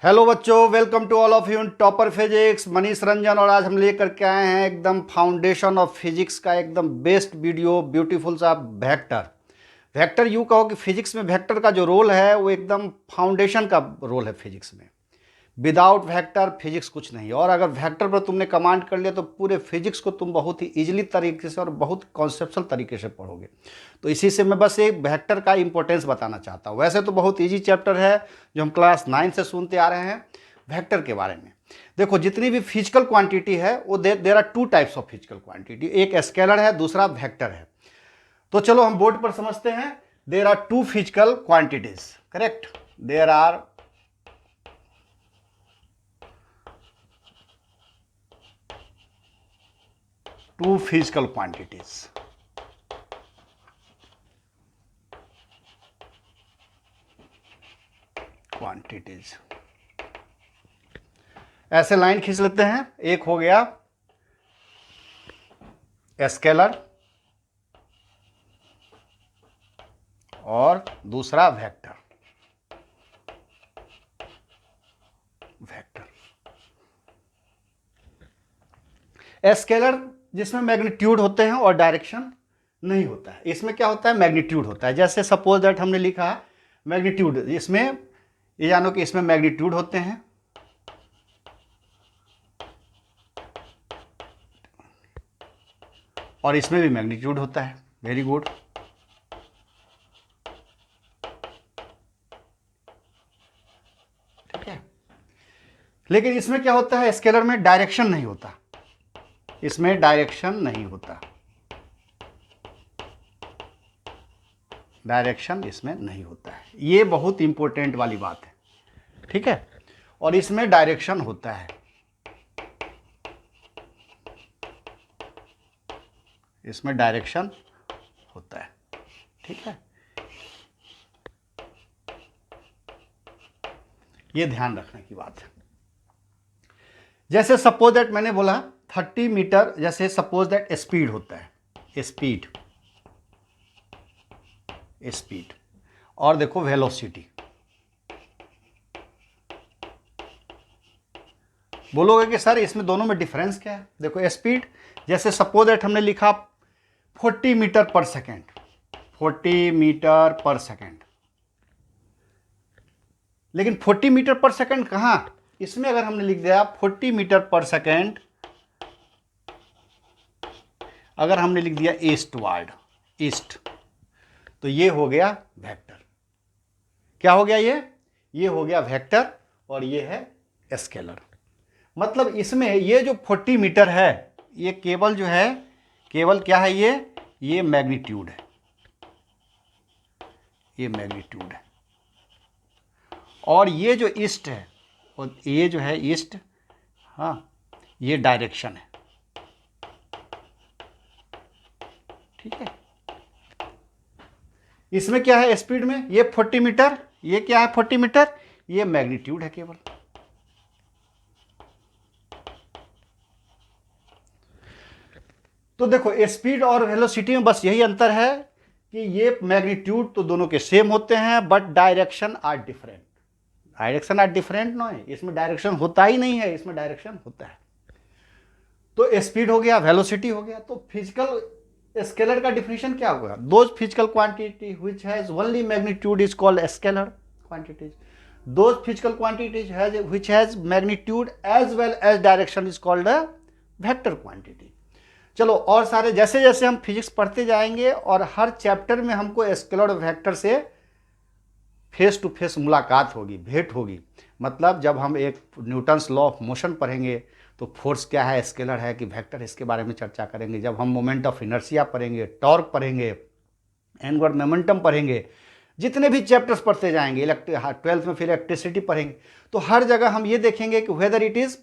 Hello बच्चों, welcome to all of you in topper physics. Manish Ranjan और आज हम लेकर के आए हैं एकदम फाउंडेशन ऑफ फिजिक्स का एकदम बेस्ट वीडियो, ब्यूटीफुल सा वेक्टर। वेक्टर यूँ कहो कि फिजिक्स में वेक्टर का जो रोल है वो एकदम फाउंडेशन का रोल है फिजिक्स में। विदाउट वेक्टर फिजिक्स कुछ नहीं। और अगर वेक्टर पर तुमने कमांड कर लिया तो पूरे फिजिक्स को तुम बहुत ही इजीली तरीके से और बहुत कॉन्सेप्चुअल तरीके से पढ़ोगे। तो इसी से मैं बस एक वेक्टर का इंपॉर्टेंस बताना चाहता हूँ। वैसे तो बहुत इजी चैप्टर है जो हम क्लास 9 से सुनते आ रहे हैं वेक्टर के बारे में। देखो, जितनी भी फिजिकल क्वांटिटी है वो there are two types of physical quantity, एक स्केलर है, दूसरा वेक्टर है। तो चलो हम बोर्ड पर समझते हैं। There are two physical quantities, correct. There are two physical quantities ऐसे लाइन खींच लेते हैं। एक हो गया स्केलर और दूसरा वेक्टर। स्केलर जिसमें मैग्नीट्यूड होते हैं और डायरेक्शन नहीं होता है। इसमें क्या होता है, मैग्नीट्यूड होता है। जैसे सपोज दैट हमने लिखा मैग्नीट्यूड, इसमें ये जानो कि इसमें मैग्नीट्यूड होते हैं और इसमें भी मैग्नीट्यूड होता है। Very good. ठीक है, लेकिन इसमें क्या होता है, स्केलर में डायरेक्शन नहीं होता। इसमें डायरेक्शन नहीं होता, डायरेक्शन इसमें नहीं होता है। ये बहुत इंपॉर्टेंट वाली बात है, ठीक है। और इसमें डायरेक्शन होता है, इसमें डायरेक्शन होता है, ठीक है। ये ध्यान रखने की बात है। जैसे सपोज दैट मैंने बोला 30 मीटर, जैसे सपोज दैट स्पीड होता है, स्पीड स्पीड और देखो वेलोसिटी। बोलोगे कि सर इसमें दोनों में डिफरेंस क्या है। देखो, स्पीड जैसे सपोज दैट हमने लिखा 40 मीटर पर सेकेंड, 40 मीटर पर सेकेंड, लेकिन 40 मीटर पर सेकेंड कहाँ, इसमें अगर हमने लिख दिया 40 मीटर पर सेकेंड, अगर हमने लिख दिया ईस्टवर्ड, ईस्ट, तो ये हो गया वेक्टर। क्या हो गया ये हो गया वेक्टर और ये है स्केलर। मतलब इसमें ये जो 40 मीटर है ये केवल जो है, केवल क्या है, ये मैग्नीट्यूड है, ये मैग्नीट्यूड है। और ये जो ईस्ट है, और ये जो है ईस्ट, हाँ, ये डायरेक्शन है, ठीक है। इसमें क्या है, स्पीड में ये 40 मीटर, ये क्या है 40 मीटर, ये मैग्नीट्यूड है केवल। तो देखो, स्पीड और वेलोसिटी में बस यही अंतर है कि ये मैग्नीट्यूड तो दोनों के सेम होते हैं but direction are different. Direction are different no है, इसमें डायरेक्शन होता ही नहीं है, इसमें डायरेक्शन होता है। तो स्पीड हो गया, वेलोसिटी हो गया। तो फिजिकल स्केलर का डिफिनेशन क्या होगा, those physical quantity which has only magnitude is called scalar quantities, those physical quantities has which has magnitude as well as direction is called a vector quantity. चलो, और सारे जैसे जैसे हम फिजिक्स पढ़ते जाएंगे और हर चैप्टर में हमको स्केलर और वेक्टर से फेस टू फेस मुलाकात होगी, भेंट होगी। मतलब जब हम एक न्यूटन्स लॉ ऑफ मोशन पढ़ेंगे तो फोर्स क्या है, स्केलर है कि वेक्टर, इसके बारे में चर्चा करेंगे। जब हम मोमेंट ऑफ इनर्शिया पढ़ेंगे, टॉर्क पढ़ेंगे, एनगुलर मोमेंटम पढ़ेंगे, जितने भी चैप्टर्स पढ़ते जाएंगे, 12th में फिर इलेक्ट्रिसिटी पढ़ेंगे, तो हर जगह हम ये देखेंगे कि वेदर इट इज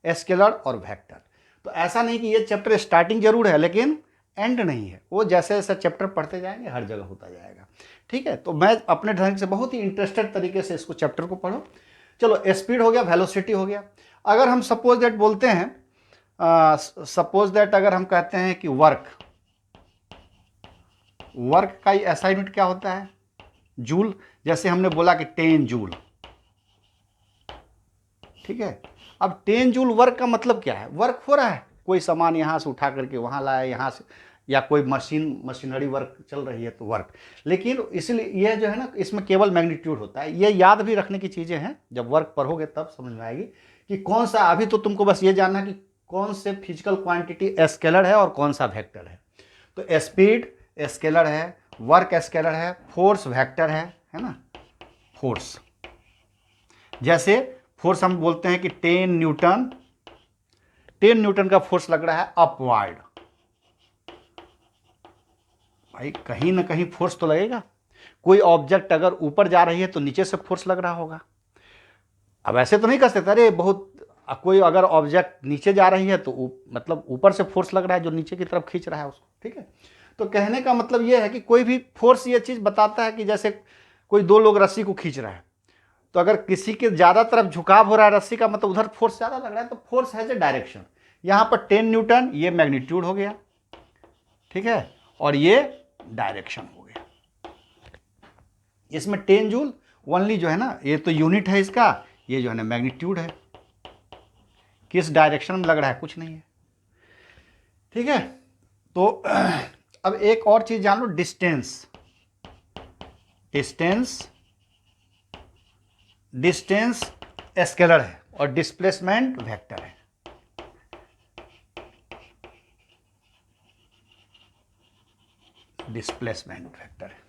स्केलर और वेक्टर। तो ऐसा नहीं कि ये चैप्टर स्टार्टिंग जरूर है लेकिन एंड नहीं है, वो जैसे जैसे चैप्टर पढ़ते जाएंगे हर जगह होता जाएगा, ठीक है। तो मैं अपने ढंग से बहुत ही इंटरेस्टेड तरीके से इसको चैप्टर को पढ़ो। चलो, स्पीड हो गया, वेलोसिटी हो गया। अगर हम सपोज दैट बोलते हैं, सपोज दैट अगर हम कहते हैं कि वर्क का ऐसा यूनिट क्या होता है, जूल। जैसे हमने बोला कि 10 जूल, ठीक है। अब 10 जूल वर्क का मतलब क्या है, वर्क हो रहा है, कोई सामान यहाँ से उठा करके वहाँ लाया, यहाँ से, या कोई मशीनरी वर्क चल रही है तो वर्क। लेकिन इसलिए यह जो है ना, इसमें केवल मैग्नीट्यूड होता है। ये याद भी रखने की चीज़ें हैं, जब वर्क पढ़ोगे तब समझ में आएगी कि कौन सा। अभी तो तुमको बस ये जानना कि कौन से फिजिकल क्वांटिटी स्केलर है और कौन सा वेक्टर है। तो स्पीड स्केलर है, वर्क स्केलर है, फोर्स वेक्टर है ना। फोर्स, जैसे फोर्स हम बोलते हैं कि 10 न्यूटन का फोर्स लग रहा है अपवर्ड। भाई कहीं ना कहीं फोर्स तो लगेगा। कोई ऑब्जेक्ट अगर ऊपर जा रही है तो नीचे से फोर्स लग रहा होगा। अब ऐसे तो नहीं कर सकते, अरे बहुत, कोई अगर ऑब्जेक्ट नीचे जा रही है तो मतलब ऊपर से फोर्स लग रहा है जो नीचे की तरफ खींच रहा है उसको, ठीक है। तो कहने का मतलब ये है कि कोई भी फोर्स ये चीज़ बताता है कि जैसे कोई दो लोग रस्सी को खींच रहा है, तो अगर किसी के ज़्यादा तरफ झुकाव हो रहा है रस्सी का, मतलब उधर फोर्स ज़्यादा लग रहा है, तो फोर्स हैज ए डायरेक्शन। यहाँ पर 10 न्यूटन ये मैग्नीट्यूड हो गया, ठीक है, और ये डायरेक्शन हो गया। इसमें 10 जूल ओनली जो है ना, ये तो यूनिट है इसका, ये जो है ना मैग्नीट्यूड है। किस डायरेक्शन में लग रहा है कुछ नहीं है, ठीक है। तो अब एक और चीज जान लो, डिस्टेंस स्केलर है और डिस्प्लेसमेंट वेक्टर है। डिस्प्लेसमेंट वेक्टर है।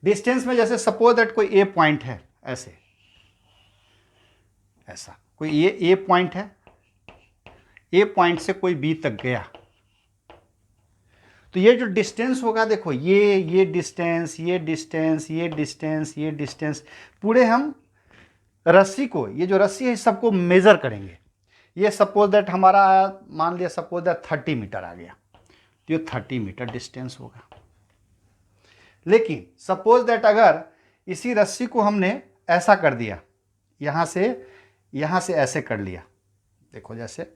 डिस्टेंस में जैसे सपोज दैट कोई ए पॉइंट है, ऐसे ऐसा कोई ये ए पॉइंट है, ए पॉइंट से कोई बी तक गया, तो ये जो डिस्टेंस होगा, देखो ये डिस्टेंस, ये डिस्टेंस, ये डिस्टेंस, ये डिस्टेंस, पूरे हम रस्सी को, ये जो रस्सी है सबको मेजर करेंगे। ये सपोज दैट हमारा, मान लिया सपोज दैट 30 मीटर आ गया, तो ये 30 मीटर डिस्टेंस होगा। लेकिन सपोज दैट अगर इसी रस्सी को हमने ऐसा कर दिया, यहाँ से ऐसे कर लिया, देखो जैसे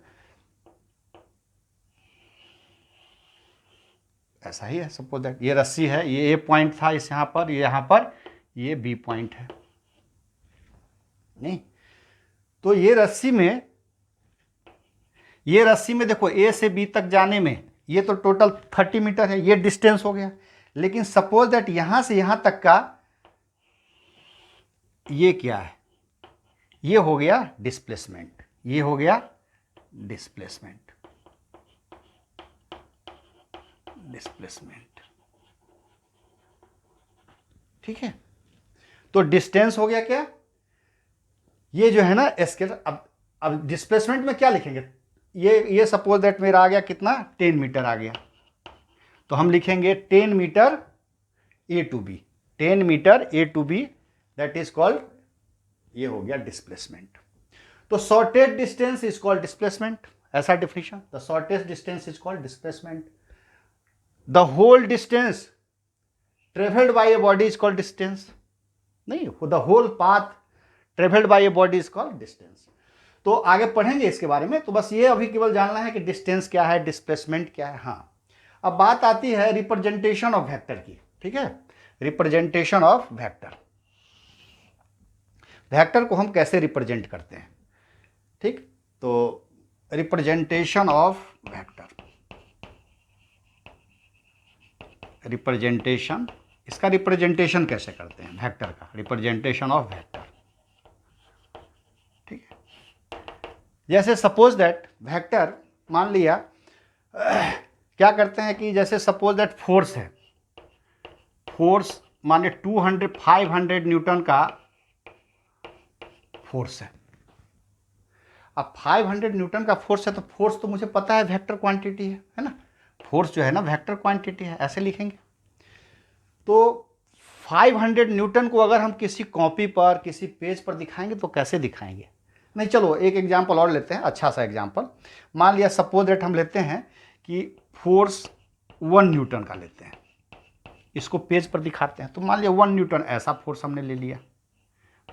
ऐसा ही है। सपोज दैट ये रस्सी है, ये ए पॉइंट था इस यहाँ पर ये बी पॉइंट है, नहीं तो ये रस्सी में देखो ए से बी तक जाने में ये तो टोटल 30 मीटर है, ये डिस्टेंस हो गया। लेकिन सपोज दैट यहां से यहां तक का ये क्या है, ये हो गया डिस्प्लेसमेंट, ये हो गया डिस्प्लेसमेंट, ठीक है। तो डिस्टेंस हो गया क्या, ये जो है ना स्केलर। अब डिस्प्लेसमेंट में क्या लिखेंगे, ये सपोज दैट मेरा आ गया कितना, 10 मीटर आ गया, तो हम लिखेंगे 10 metre A to B, 10 metre A to B, that is called, ये हो गया डिस्प्लेसमेंट। तो shortest distance is called displacement, ऐसा definition, the shortest distance is called displacement. The whole distance travelled by a body is called distance, नहीं, the whole path travelled by a body is called distance. तो आगे पढ़ेंगे इसके बारे में, तो बस ये अभी केवल जानना है कि डिस्टेंस क्या है, डिस्प्लेसमेंट क्या है। हाँ, अब बात आती है रिप्रेजेंटेशन ऑफ वेक्टर की, ठीक है। रिप्रेजेंटेशन ऑफ वेक्टर, वेक्टर को हम कैसे रिप्रेजेंट करते हैं, ठीक। तो रिप्रेजेंटेशन ऑफ वेक्टर, रिप्रेजेंटेशन, इसका रिप्रेजेंटेशन कैसे करते हैं, वेक्टर का रिप्रेजेंटेशन ऑफ वेक्टर, ठीक है। जैसे सपोज दैट वेक्टर, मान लिया क्या करते हैं कि जैसे सपोज दैट फोर्स है, फोर्स मान 500 न्यूटन का फोर्स है। अब 500 न्यूटन का फोर्स है, तो फोर्स तो मुझे पता है वेक्टर क्वांटिटी है ना, फोर्स जो है ना वेक्टर क्वांटिटी है, ऐसे लिखेंगे। तो 500 न्यूटन को अगर हम किसी कॉपी पर, किसी पेज पर दिखाएंगे तो कैसे दिखाएंगे, नहीं चलो एक एग्जाम्पल और लेते हैं, अच्छा सा एग्जाम्पल। मान लिया सपोज दैट हम लेते हैं कि फोर्स 1 न्यूटन का लेते हैं, इसको पेज पर दिखाते हैं, तो मान लिया 1 न्यूटन ऐसा फोर्स हमने ले लिया।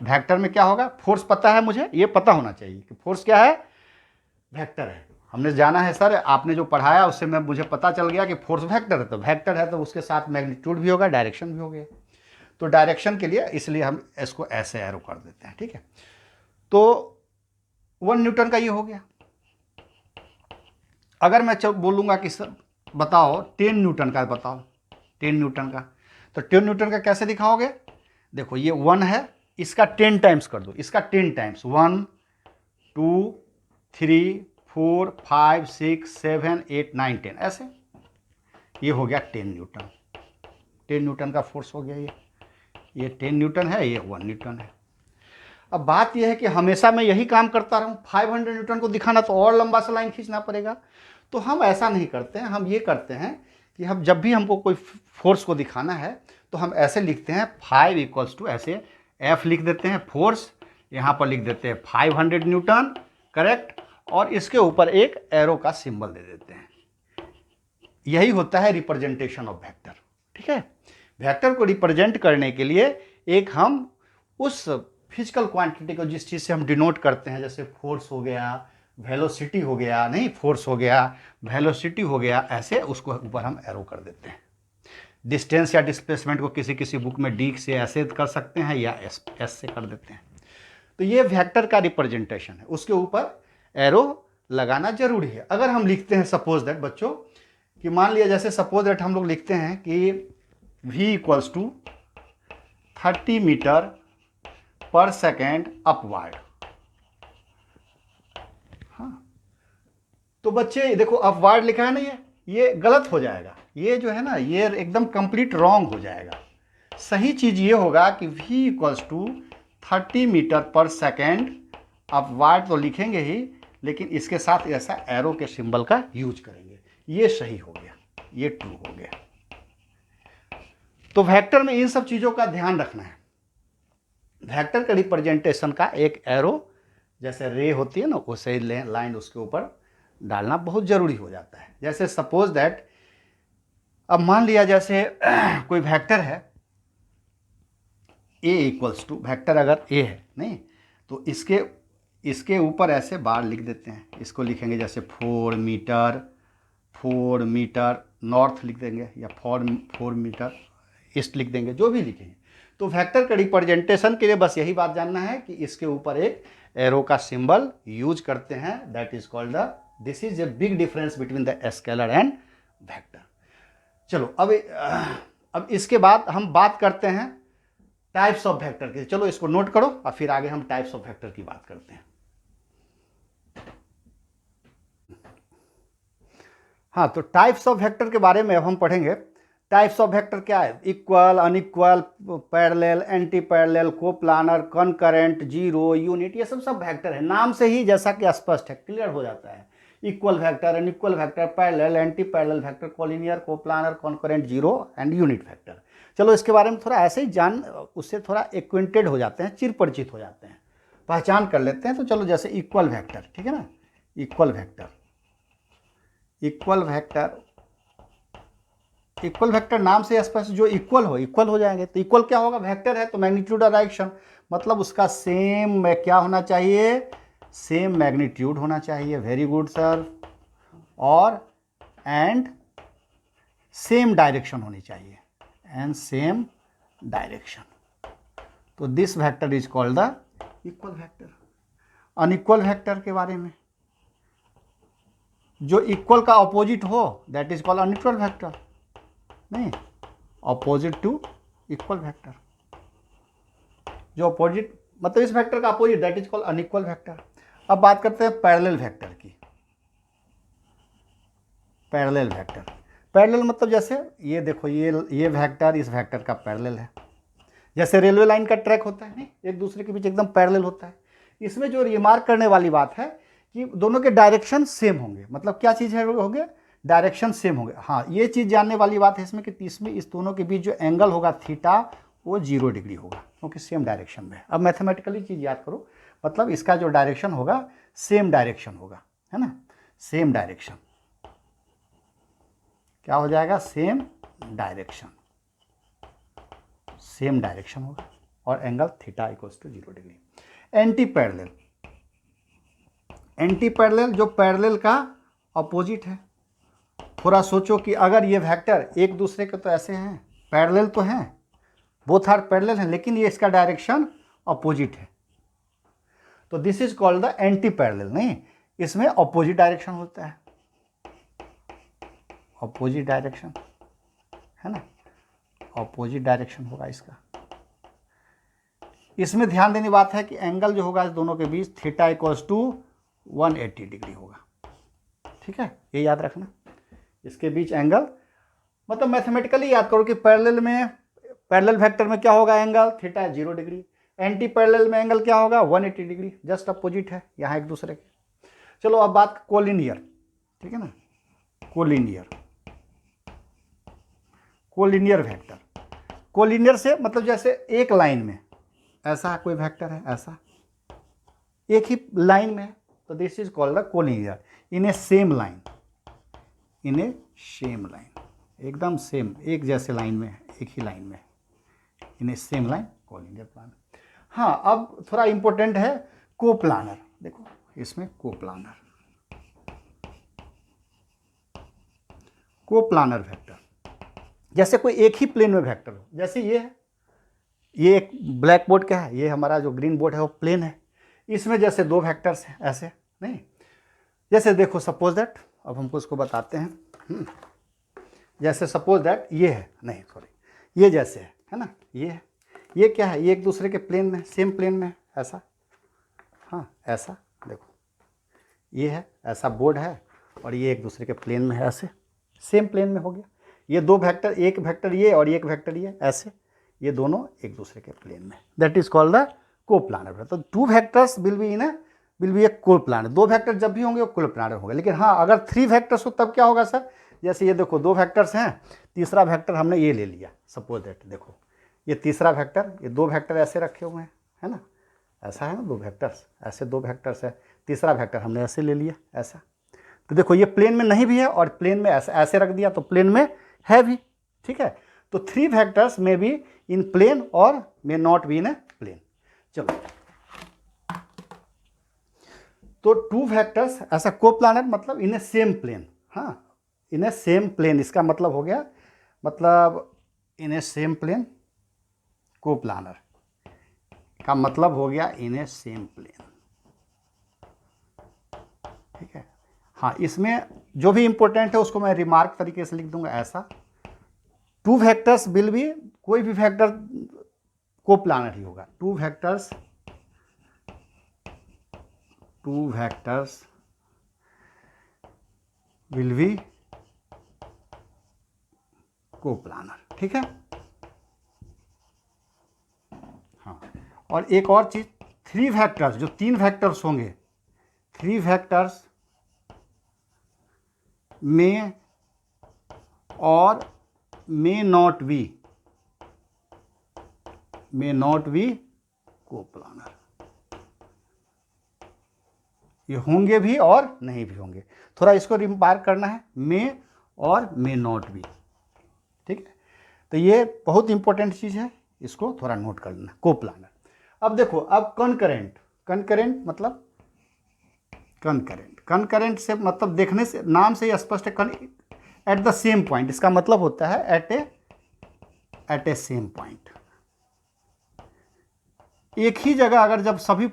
वेक्टर में क्या होगा, फोर्स पता है, मुझे ये पता होना चाहिए कि फोर्स क्या है, वेक्टर है। हमने जाना है सर, आपने जो पढ़ाया उससे मुझे पता चल गया कि फोर्स वेक्टर है, तो वेक्टर है तो उसके साथ मैग्नीट्यूड भी होगा, डायरेक्शन भी हो गया। तो डायरेक्शन के लिए इसलिए हम इसको ऐसे एरो कर देते हैं, ठीक है। तो 1 न्यूटन का ये हो गया। अगर मैं बोलूँगा कि सर बताओ 10 न्यूटन का बताओ, 10 न्यूटन का, तो 10 न्यूटन का कैसे दिखाओगे? देखो ये 1 है, इसका 10 टाइम्स कर दो, इसका 10 टाइम्स, 1 2 3 4 5 6 7 8 9 10 ऐसे, ये हो गया 10 न्यूटन। 10 न्यूटन का फोर्स हो गया ये 10 न्यूटन है, ये 1 न्यूटन है। अब बात यह है कि हमेशा मैं यही काम करता रहूं, 500 न्यूटन को दिखाना तो और लंबा सा लाइन खींचना पड़ेगा। तो हम ऐसा नहीं करते हैं, हम ये करते हैं कि हम जब भी हमको कोई फोर्स को दिखाना है तो हम ऐसे लिखते हैं 5 इक्वल्स टू, ऐसे F लिख देते हैं फोर्स, यहाँ पर लिख देते हैं 500 न्यूटन, करेक्ट, और इसके ऊपर एक एरो का सिंबल दे देते हैं। यही होता है रिप्रेजेंटेशन ऑफ वेक्टर, ठीक है। वेक्टर को रिप्रेजेंट करने के लिए एक हम उस फिजिकल क्वांटिटी को जिस चीज़ से हम डिनोट करते हैं, जैसे फोर्स हो गया, वेलोसिटी हो गया, नहीं फोर्स हो गया, वेलोसिटी हो गया, ऐसे उसको ऊपर हम एरो कर देते हैं। डिस्टेंस या डिस्प्लेसमेंट को किसी किसी बुक में डी से ऐसे कर सकते हैं या एस से कर देते हैं। तो ये वेक्टर का रिप्रेजेंटेशन है, उसके ऊपर एरो लगाना जरूरी है। अगर हम लिखते हैं सपोज दैट बच्चों कि मान लिया जैसे सपोज दैट हम लोग लिखते हैं कि v इक्वल्स टू 30 मीटर पर सेकेंड अपवार्ड। हाँ, तो बच्चे देखो अपवार्ड लिखा है ना, ये गलत हो जाएगा, ये जो है ना ये एकदम कंप्लीट रॉन्ग हो जाएगा। सही चीज ये होगा कि v इक्वल्स टू 30 मीटर पर सेकेंड अपवार्ड तो लिखेंगे ही, लेकिन इसके साथ ऐसा एरो के सिंबल का यूज करेंगे। ये सही हो गया, ये ट्रू हो गया। तो वेक्टर में इन सब चीजों का ध्यान रखना है। वेक्टर का रिप्रेजेंटेशन का एक एरो जैसे रे होती है ना, वैसे लाइन उसके ऊपर डालना बहुत जरूरी हो जाता है। जैसे सपोज दैट अब मान लिया जैसे कोई वेक्टर है a इक्वल्स टू, वेक्टर अगर a है नहीं तो इसके ऊपर ऐसे बार लिख देते हैं। इसको लिखेंगे जैसे 4 मीटर नॉर्थ लिख देंगे, या 4 मीटर ईस्ट लिख देंगे, जो भी लिखेंगे। तो वेक्टर के रिप्रेजेंटेशन के लिए बस यही बात जानना है कि इसके ऊपर एक एरो का सिंबल यूज करते हैं, that is called the, this is a big difference between the scalar and vector. चलो अब इसके बाद हम बात करते हैं टाइप्स ऑफ वेक्टर की। चलो इसको नोट करो और फिर आगे हम टाइप्स ऑफ वेक्टर की बात करते हैं। हाँ, तो टाइप्स ऑफ वेक्टर के बारे में अब हम पढ़ेंगे। टाइप्स ऑफ वेक्टर क्या है? Equal, unequal, parallel, anti parallel, coplanar, concurrent, zero, unit, ये सब वेक्टर है। नाम से ही जैसा कि स्पष्ट है, क्लियर हो जाता है। Equal vector, unequal vector, parallel, anti parallel vector, collinear, coplanar, concurrent, zero and unit vector. चलो इसके बारे में थोड़ा ऐसे ही उससे थोड़ा एक्वेंटेड हो जाते हैं, चिर परिचित हो जाते हैं, पहचान कर लेते हैं। तो चलो जैसे इक्वल वेक्टर, ठीक है ना, इक्वल वेक्टर नाम से स्पष्ट, जो इक्वल हो जाएंगे। तो इक्वल क्या होगा? वेक्टर है तो मैग्नीट्यूड और डायरेक्शन, मतलब उसका सेम क्या होना चाहिए? सेम मैग्नीट्यूड होना चाहिए। Very good sir. और एंड सेम डायरेक्शन होनी चाहिए, एंड सेम डायरेक्शन। तो this vector is called the equal vector. Unequal vector के बारे में, जो इक्वल का अपोजिट हो that is called unequal vector, नहीं, अपोजिट टू इक्वल वेक्टर। जो अपोजिट मतलब इस वेक्टर का opposite that is called unequal vector. अब बात करते हैं पैरेलल वेक्टर की। पैरेलल वेक्टर, पैरेलल मतलब जैसे ये देखो, ये वेक्टर इस वेक्टर का पैरेलल है। जैसे रेलवे लाइन का ट्रैक होता है, नहीं, एक दूसरे के बीच एकदम पैरेलल होता है। इसमें जो रिमार्क करने वाली बात है कि दोनों के डायरेक्शन सेम होंगे। मतलब क्या चीज़ है, हो गया डायरेक्शन सेम होंगे। हाँ, ये चीज़ जानने वाली बात है इसमें कि इसमें इस दोनों के बीच जो एंगल होगा थीटा, वो 0 डिग्री होगा, क्योंकि सेम डायरेक्शन में है। अब मैथमेटिकली चीज़ याद करो, मतलब इसका जो डायरेक्शन होगा सेम डायरेक्शन होगा, है ना, सेम डायरेक्शन। क्या हो जाएगा? सेम डायरेक्शन होगा, और angle theta equals to 0 degree. Anti parallel जो पैरेलल का अपोजिट है। थोड़ा सोचो कि अगर ये वेक्टर एक दूसरे के तो ऐसे हैं, पैरेलल तो हैं, बोथ आर पैरेलल हैं, लेकिन ये इसका डायरेक्शन अपोजिट है। तो this is called the anti parallel, नहीं, इसमें ऑपोजिट डायरेक्शन होता है, ऑपोजिट डायरेक्शन है ना, ऑपोजिट डायरेक्शन होगा इसका। इसमें ध्यान देने बात है कि एंगल जो होगा इस दोनों के बीच थीटा इक्वल्स टू 180 डिग्री होगा, ठीक है, ये याद रखना। इसके बीच एंगल मतलब मैथमेटिकली याद करो कि पैरेलल में, पैरेलल वेक्टर में क्या होगा, angle theta 0 degree, anti parallel में एंगल क्या होगा 180 डिग्री, जस्ट अपोजिट है यहाँ एक दूसरे के। चलो अब बात कोलिनियर, ठीक है ना, कोलिनियर, कोलिनियर वेक्टर। कोलिनियर से मतलब जैसे एक लाइन में ऐसा कोई वेक्टर है, ऐसा एक ही लाइन में, तो this is called the collinear in A same line, in A same line, एकदम सेम एक जैसे लाइन में, एक ही लाइन में, इन ए सेम लाइन, कोलिनियर प्लानर। हाँ, अब थोड़ा इंपॉर्टेंट है कोप्लानर, देखो इसमें कोप्लानर, कोप्लानर वेक्टर, जैसे कोई एक ही प्लेन में वेक्टर हो, जैसे ये है, ये एक ब्लैक बोर्ड क्या है, ये हमारा जो ग्रीन बोर्ड है वो प्लेन है, इसमें जैसे दो वेक्टर्स हैं ऐसे, नहीं, जैसे देखो सपोज दैट, अब हमको इसको बताते हैं, जैसे सपोज दैट ये है, नहीं सॉरी, ये जैसे है ना, ये है, ये क्या है, ये एक दूसरे के प्लेन में, सेम प्लेन में, ऐसा, हाँ ऐसा देखो, ये है, ऐसा बोर्ड है और ये एक दूसरे के प्लेन में है, ऐसे सेम प्लेन में हो गया। ये दो वेक्टर, एक वेक्टर ये और एक वेक्टर ये, ऐसे ये दोनों एक दूसरे के प्लेन में, that is called the coplanar. तो two vectors will be a coplanar, दो वेक्टर जब भी होंगे वो कोप्लानर होगा। लेकिन हाँ, अगर थ्री वेक्टर्स हो तब क्या होगा सर, जैसे ये देखो दो वेक्टर्स हैं, तीसरा वेक्टर हमने ये ले लिया, सपोज दैट देखो ये तीसरा वेक्टर, ये दो वेक्टर ऐसे रखे हुए हैं, है ना, ऐसा है ना, दो वेक्टर्स ऐसे, दो वेक्टर्स है, तीसरा वेक्टर हमने ऐसे ले लिया, ऐसा, तो देखो ये प्लेन में नहीं भी है और प्लेन में ऐसे ऐसे रख दिया तो प्लेन में है भी, ठीक है। तो थ्री वेक्टर्स में बी इन प्लेन और may not be in a plane. चलो, तो टू वेक्टर्स ऐसा कोप्लानर मतलब इन ए सेम प्लेन, हाँ इन ए सेम प्लेन, इसका मतलब हो गया, मतलब इन ए सेम प्लेन, कोप्लानर का मतलब हो गया इन ए सेम प्लेन, ठीक है। हाँ, इसमें जो भी इंपॉर्टेंट है उसको मैं रिमार्क तरीके से लिख दूंगा, ऐसा टू वेक्टर्स विल बी, कोई भी वेक्टर कोप्लानर ही होगा, to vectors will B coplanar, ठीक है। हाँ, और एक और चीज, थ्री वेक्टर्स, जो तीन वेक्टर्स होंगे, थ्री वेक्टर्स में और मे नॉट बी कोप्लानर, ये होंगे भी और नहीं भी होंगे, थोड़ा इसको रिमार्क करना है, मे और मे नॉट बी, ठीक है। तो ये बहुत इंपॉर्टेंट चीज़ है, इसको थोड़ा नोट कर लेना, कोप्लानर। अब देखो, अब कनकरेंट, कनकरेंट मतलब कनकरेंट से मतलब देखने से, नाम से ही स्पष्ट है, एट द सेम पॉइंट, इसका मतलब होता है एट ए सेम पॉइंट, एक ही जगह, अगर जब सभी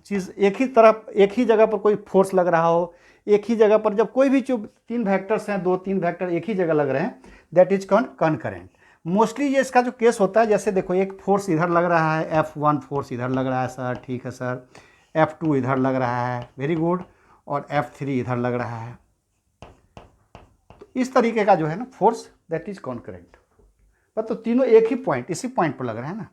चीज़ एक ही तरफ, एक ही जगह पर कोई फोर्स लग रहा हो, एक ही जगह पर जब कोई भी जो तीन वेक्टर्स हैं, दो तीन वेक्टर एक ही जगह लग रहे हैं, दैट इज कनकरेंट। मोस्टली ये इसका जो केस होता है, जैसे देखो एक फोर्स इधर लग रहा है, F1 फोर्स इधर लग रहा है सर, ठीक है सर, F2 इधर लग रहा है, वेरी गुड, और F3 इधर लग रहा है, तो इस तरीके का जो है ना फोर्स, दैट इज कॉन्करेंट। पर तो तीनों एक ही पॉइंट, इसी पॉइंट पर लग रहे हैं ना,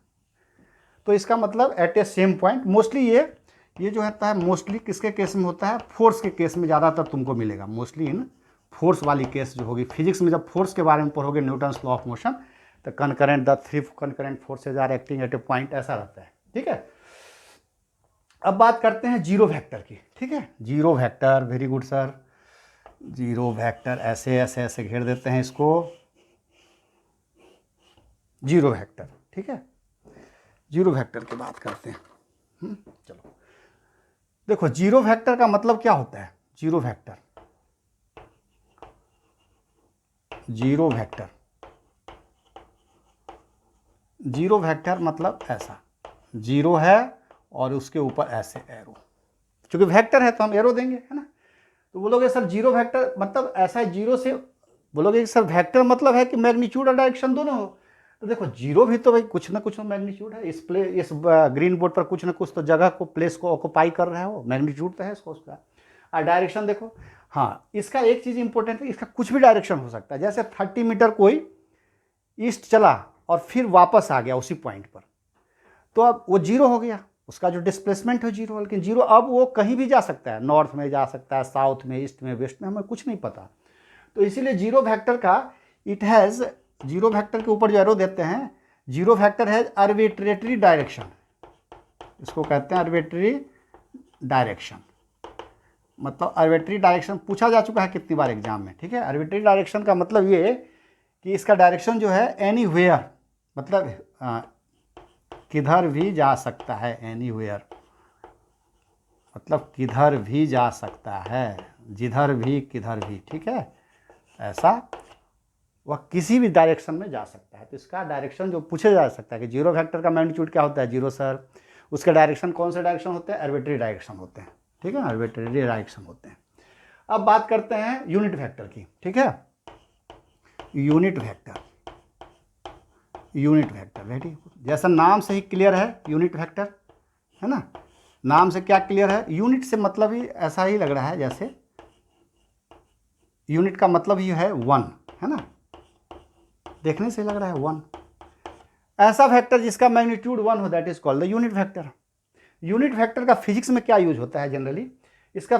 तो इसका मतलब एट ए सेम पॉइंट। मोस्टली ये जो होता है, मोस्टली किसके केस में होता है, फोर्स के केस में ज़्यादातर तुमको मिलेगा, मोस्टली इन फोर्स वाली केस जो होगी, फिजिक्स में जब फोर्स के बारे में पढ़ोगे, न्यूटन्स लॉ ऑफ मोशन, तो concurrent, the three concurrent forces are acting at a point, ऐसा रहता है, ठीक है। अब बात करते हैं जीरो वेक्टर की, ठीक है। Zero vector, very good sir, zero vector ऐसे ऐसे ऐसे घेर देते हैं इसको, जीरो वेक्टर, ठीक है। जीरो वेक्टर की बात करते हैं, चलो देखो, जीरो वेक्टर का मतलब क्या होता है, zero vector, zero vector, zero vector मतलब ऐसा, जीरो है और उसके ऊपर ऐसे एरो, क्योंकि वेक्टर है तो हम एरो देंगे, है ना। तो बोलोगे सर जीरो वेक्टर मतलब ऐसा है, जीरो से बोलोगे सर वेक्टर मतलब है कि मैग्नीट्यूड और डायरेक्शन दोनों हो। तो देखो जीरो भी तो भाई कुछ ना कुछ मैग्नीट्यूड है, इस ग्रीन बोर्ड पर कुछ ना कुछ तो जगह को, प्लेस को ऑक्यूपाई कर रहा है, वो मैग्नीट्यूड तो है इसको उसका। और डायरेक्शन देखो, हाँ इसका एक चीज़ इंपॉर्टेंट है, इसका कुछ भी डायरेक्शन हो सकता है। जैसे 30 मीटर कोई ईस्ट चला और फिर वापस आ गया उसी पॉइंट पर, तो अब वो जीरो हो गया, उसका जो डिस्प्लेसमेंट है जीरो। लेकिन जीरो अब वो कहीं भी जा सकता है, नॉर्थ में जा सकता है, साउथ में, ईस्ट में, वेस्ट में, हमें कुछ नहीं पता। तो इसीलिए जीरो वेक्टर का इट हैज़, जीरो वेक्टर के ऊपर जो एरो देते हैं, zero vector has arbitrary direction, इसको कहते हैं आर्बिट्रेरी डायरेक्शन। मतलब आर्बिट्रेरी डायरेक्शन पूछा जा चुका है कितनी बार एग्जाम में, ठीक है। आर्बिट्रेरी डायरेक्शन का मतलब ये कि इसका डायरेक्शन जो है एनीवेयर, मतलब किधर भी जा सकता है, एनीवेयर मतलब किधर भी जा सकता है, जिधर भी किधर भी, ठीक है, ऐसा वह किसी भी डायरेक्शन में जा सकता है। तो इसका डायरेक्शन जो पूछा जा सकता है कि जीरो वेक्टर का मैग्नीट्यूड क्या होता है, जीरो सर, उसके डायरेक्शन कौन से डायरेक्शन होते हैं, आर्बिट्रेरी डायरेक्शन होते हैं, ठीक है, आर्बिट्रेरी डायरेक्शन होते हैं। अब बात करते हैं यूनिट वेक्टर की, ठीक है। Unit vector, unit vector ready, जैसा नाम से ही क्लियर है यूनिट वेक्टर, है ना। नाम से क्या क्लियर है, यूनिट से मतलब ही ऐसा ही लग रहा है, जैसे यूनिट का मतलब ही है वन, है ना, देखने से लग रहा है वन। ऐसा वेक्टर जिसका मैग्नीट्यूड वन हो that is called the unit vector. Unit vector का फिजिक्स में क्या यूज होता है, जनरली इसका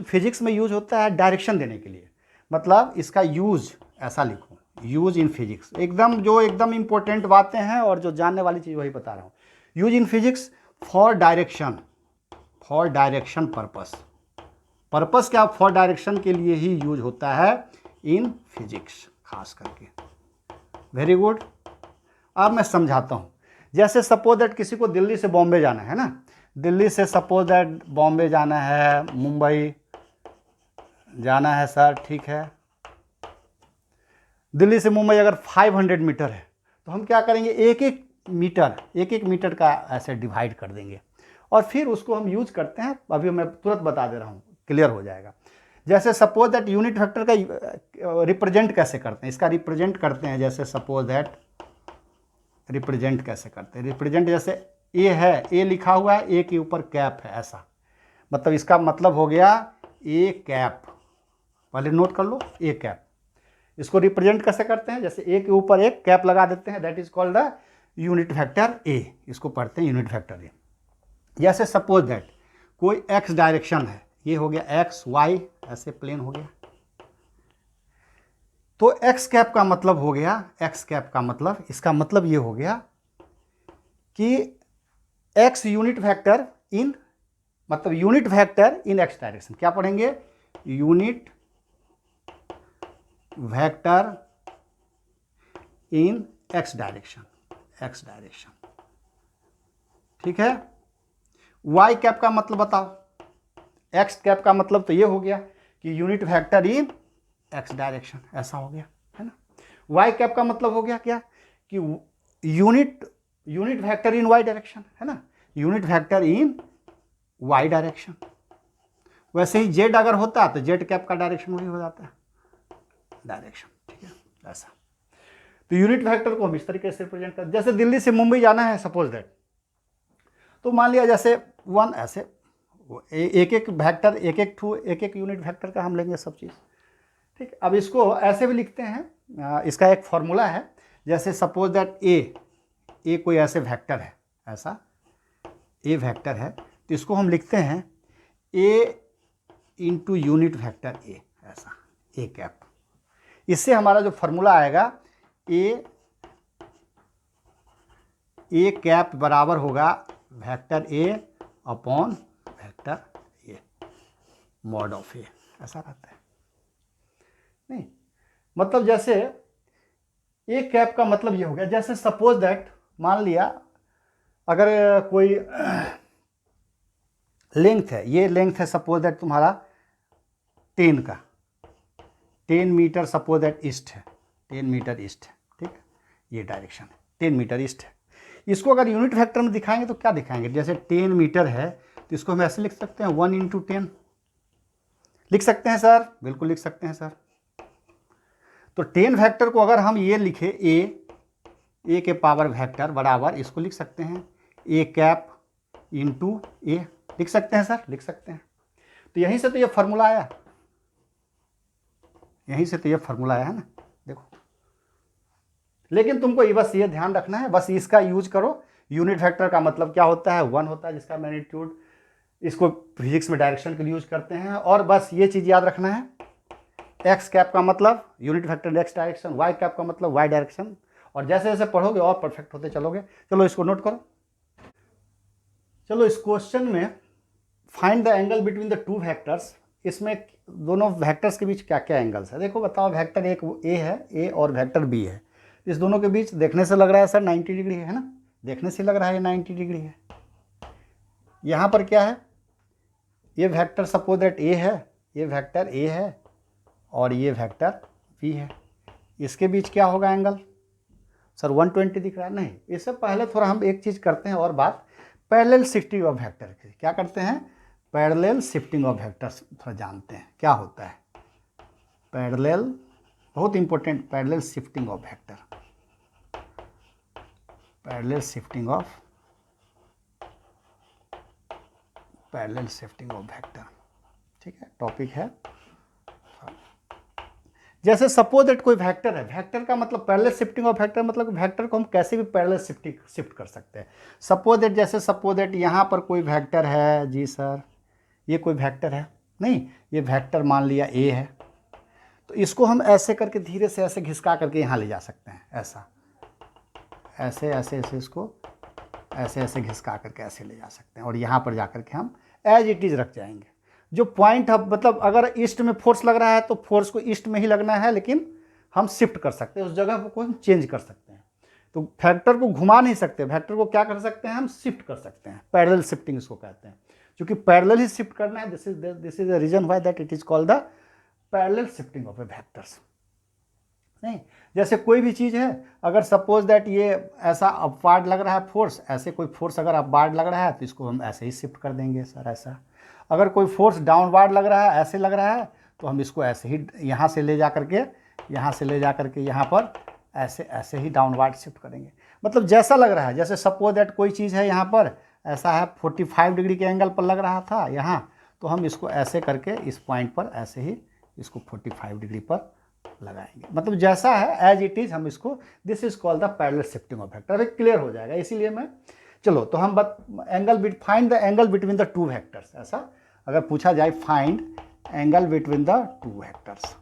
फिजिक्स में यूज होता है डायरेक्शन देने के लिए। मतलब इसका यूज ऐसा लिखो, यूज इन फिजिक्स, एकदम इंपॉर्टेंट बातें हैं और जो जानने वाली चीज़ वही बता रहा हूँ। Use in physics for direction, for direction purpose. Purpose क्या, फॉर डायरेक्शन के लिए ही यूज होता है इन फिजिक्स खास करके। Very good. अब मैं समझाता हूँ। जैसे सपोज दैट किसी को दिल्ली से बॉम्बे जाना है ना, दिल्ली से सपोज दैट बॉम्बे जाना है, मुंबई जाना है सर, ठीक है। दिल्ली से मुंबई अगर 500 मीटर है तो हम क्या करेंगे, एक एक मीटर का ऐसे डिवाइड कर देंगे और फिर उसको हम यूज करते हैं। अभी मैं तुरंत बता दे रहा हूँ, क्लियर हो जाएगा। जैसे सपोज दैट यूनिट वेक्टर का रिप्रेजेंट कैसे करते हैं, इसका रिप्रेजेंट करते हैं, जैसे सपोज दैट रिप्रेजेंट कैसे करते हैं, रिप्रेजेंट जैसे ए है, ए लिखा हुआ है, ए के ऊपर कैप है, ऐसा मतलब इसका मतलब हो गया ए कैप, पहले नोट कर लो, ए कैप। इसको रिप्रेजेंट कैसे करते हैं, जैसे ए के ऊपर एक कैप लगा देते हैं, that is called the unit vector A, इसको पढ़ते हैं यूनिट वेक्टर ए। जैसे सपोज दैट कोई एक्स डायरेक्शन है, ये हो गया एक्स वाई, ऐसे प्लेन हो गया, तो एक्स कैप का मतलब हो गया, एक्स कैप का मतलब, इसका मतलब ये हो गया कि एक्स यूनिट वेक्टर इन, मतलब यूनिट वेक्टर इन एक्स डायरेक्शन। क्या पढ़ेंगे, यूनिट वेक्टर इन एक्स डायरेक्शन, एक्स डायरेक्शन, ठीक है। वाई कैप का मतलब बताओ, एक्स कैप का मतलब तो ये हो गया कि यूनिट वेक्टर इन एक्स डायरेक्शन, ऐसा हो गया, है ना। वाई कैप का मतलब हो गया क्या, कि यूनिट वेक्टर इन वाई डायरेक्शन, है ना, यूनिट वेक्टर इन वाई डायरेक्शन। वैसे ही जेड अगर होता तो जेड कैप का डायरेक्शन वही हो जाता है, डायरेक्शन, ठीक है, ऐसा। तो यूनिट वेक्टर को हम इस तरीके से रिप्रेजेंट करते हैं। जैसे दिल्ली से मुंबई जाना है सपोज दैट, तो मान लिया जैसे वन, ऐसे एक वेक्टर, एक यूनिट वेक्टर का हम लेंगे सब चीज़, ठीक। अब इसको ऐसे भी लिखते हैं, इसका एक फॉर्मूला है। जैसे सपोज दैट ए कोई ऐसे वेक्टर है, ऐसा ए वेक्टर है, तो इसको हम लिखते हैं ए इंटू यूनिट वेक्टर ए, ऐसा ए कैप। इससे हमारा जो फॉर्मूला आएगा, ए कैप बराबर होगा vector A upon vector A mod of A, ऐसा रहता है। नहीं मतलब जैसे ए कैप का मतलब ये हो गया, जैसे सपोज दैट मान लिया अगर कोई लेंथ है, ये लेंथ है सपोज दैट तुम्हारा 10 का, 10 मीटर सपोज दैट ईस्ट है, 10 मीटर ईस्ट है, ठीक है, ये डायरेक्शन है 10 मीटर ईस्ट है। इसको अगर यूनिट वेक्टर में दिखाएंगे तो क्या दिखाएंगे, जैसे 10 मीटर है तो इसको हम ऐसे लिख सकते हैं 1 × 10, लिख सकते हैं सर, बिल्कुल लिख सकते हैं सर। तो 10 वेक्टर को अगर हम ये लिखे ए के पावर वेक्टर बराबर, इसको लिख सकते हैं ए कैप इंटू ए, लिख सकते हैं सर, लिख सकते हैं। तो यहीं से तो ये फॉर्मूला आया, यहीं से तो ये फॉर्मूला आया है ना, देखो। लेकिन तुमको ये बस ये ध्यान रखना है, बस इसका यूज करो। यूनिट वेक्टर का मतलब क्या होता है, 1 होता है जिसका मैग्नीट्यूड, इसको फिजिक्स में डायरेक्शन के लिए यूज करते हैं। और बस ये चीज याद रखना है, एक्स कैप का मतलब unit vector X direction, Y cap का मतलब वाई डायरेक्शन। और जैसे जैसे पढ़ोगे और परफेक्ट होते चलोगे। चलो इसको नोट करो। चलो इस क्वेश्चन में find the angle between the two vectors, इसमें दोनों वेक्टर्स के बीच क्या क्या एंगल्स है। देखो बताओ, वेक्टर एक ए है, ए और वेक्टर बी है, इस दोनों के बीच देखने से लग रहा है सर 90 डिग्री है ना, देखने से लग रहा है ये 90 डिग्री है। यहाँ पर क्या है, ये वेक्टर सपोज दैट ए है, ये वेक्टर ए है और ये वेक्टर बी है, इसके बीच क्या होगा एंगल सर 120 दिख रहा है। नहीं, इससे पहले थोड़ा हम एक चीज़ करते हैं और बात, पैरेलल शिफ्टिंग ऑफ वेक्टर की। क्या करते हैं, पैरेलल शिफ्टिंग ऑफ वेक्टर्स थोड़ा जानते हैं क्या होता है। पैरेलल, बहुत important, parallel shifting of vector, parallel shifting of, parallel shifting of vector, ठीक है, टॉपिक है। जैसे सपोज दैट कोई वेक्टर है, वेक्टर का मतलब पैरेलल शिफ्टिंग ऑफ वेक्टर मतलब वेक्टर को हम कैसे भी पैरेलल शिफ्ट कर सकते हैं। सपोज दैट, जैसे सपोज दैट यहाँ पर कोई वेक्टर है जी सर, ये कोई वेक्टर है, नहीं ये वेक्टर मान लिया ए है, तो इसको हम ऐसे करके धीरे से ऐसे घिसका करके यहाँ ले जा सकते हैं, ऐसा ऐसे ऐसे ऐसे इसको ऐसे ऐसे घिसका करके ऐसे ले जा सकते हैं। और यहाँ पर जा करके हम एज इट इज रख जाएंगे। जो पॉइंट है, मतलब अगर ईस्ट में फोर्स लग रहा है तो फोर्स को ईस्ट में ही लगना है, लेकिन हम शिफ्ट कर सकते हैं, उस जगह को हम चेंज कर सकते हैं। तो वेक्टर को घुमा नहीं सकते, वेक्टर को क्या कर सकते हैं, हम शिफ्ट कर सकते हैं, पैरेलल शिफ्टिंग इसको कहते हैं। क्योंकि पैरेलल ही शिफ्ट करना है, this is the reason why that it is called the parallel shifting of a vectors. नहीं, जैसे कोई भी चीज़ है, अगर सपोज दैट ये ऐसा अपवार्ड लग रहा है फोर्स, ऐसे कोई फोर्स अगर अपवार्ड लग रहा है तो इसको हम ऐसे ही शिफ्ट कर देंगे सर, ऐसा। अगर कोई फोर्स डाउनवार्ड लग रहा है, ऐसे लग रहा है, तो हम इसको ऐसे ही यहाँ से ले जा करके, यहाँ से ले जा करके यहाँ पर ऐसे ऐसे ही डाउनवार्ड शिफ्ट करेंगे। मतलब जैसा लग रहा है, जैसे सपोज दैट कोई चीज़ है यहाँ पर ऐसा है 45 डिग्री के एंगल पर लग रहा था यहाँ, तो हम इसको ऐसे करके इस पॉइंट पर ऐसे ही इसको 45 डिग्री पर लगाएंगे। मतलब जैसा है एज इट इज हम इसको, this is called the parallel shifting of vector. अभी क्लियर हो जाएगा, इसीलिए मैं, चलो तो हम find the angle between the two vectors, ऐसा अगर पूछा जाए, find angle between the two vectors,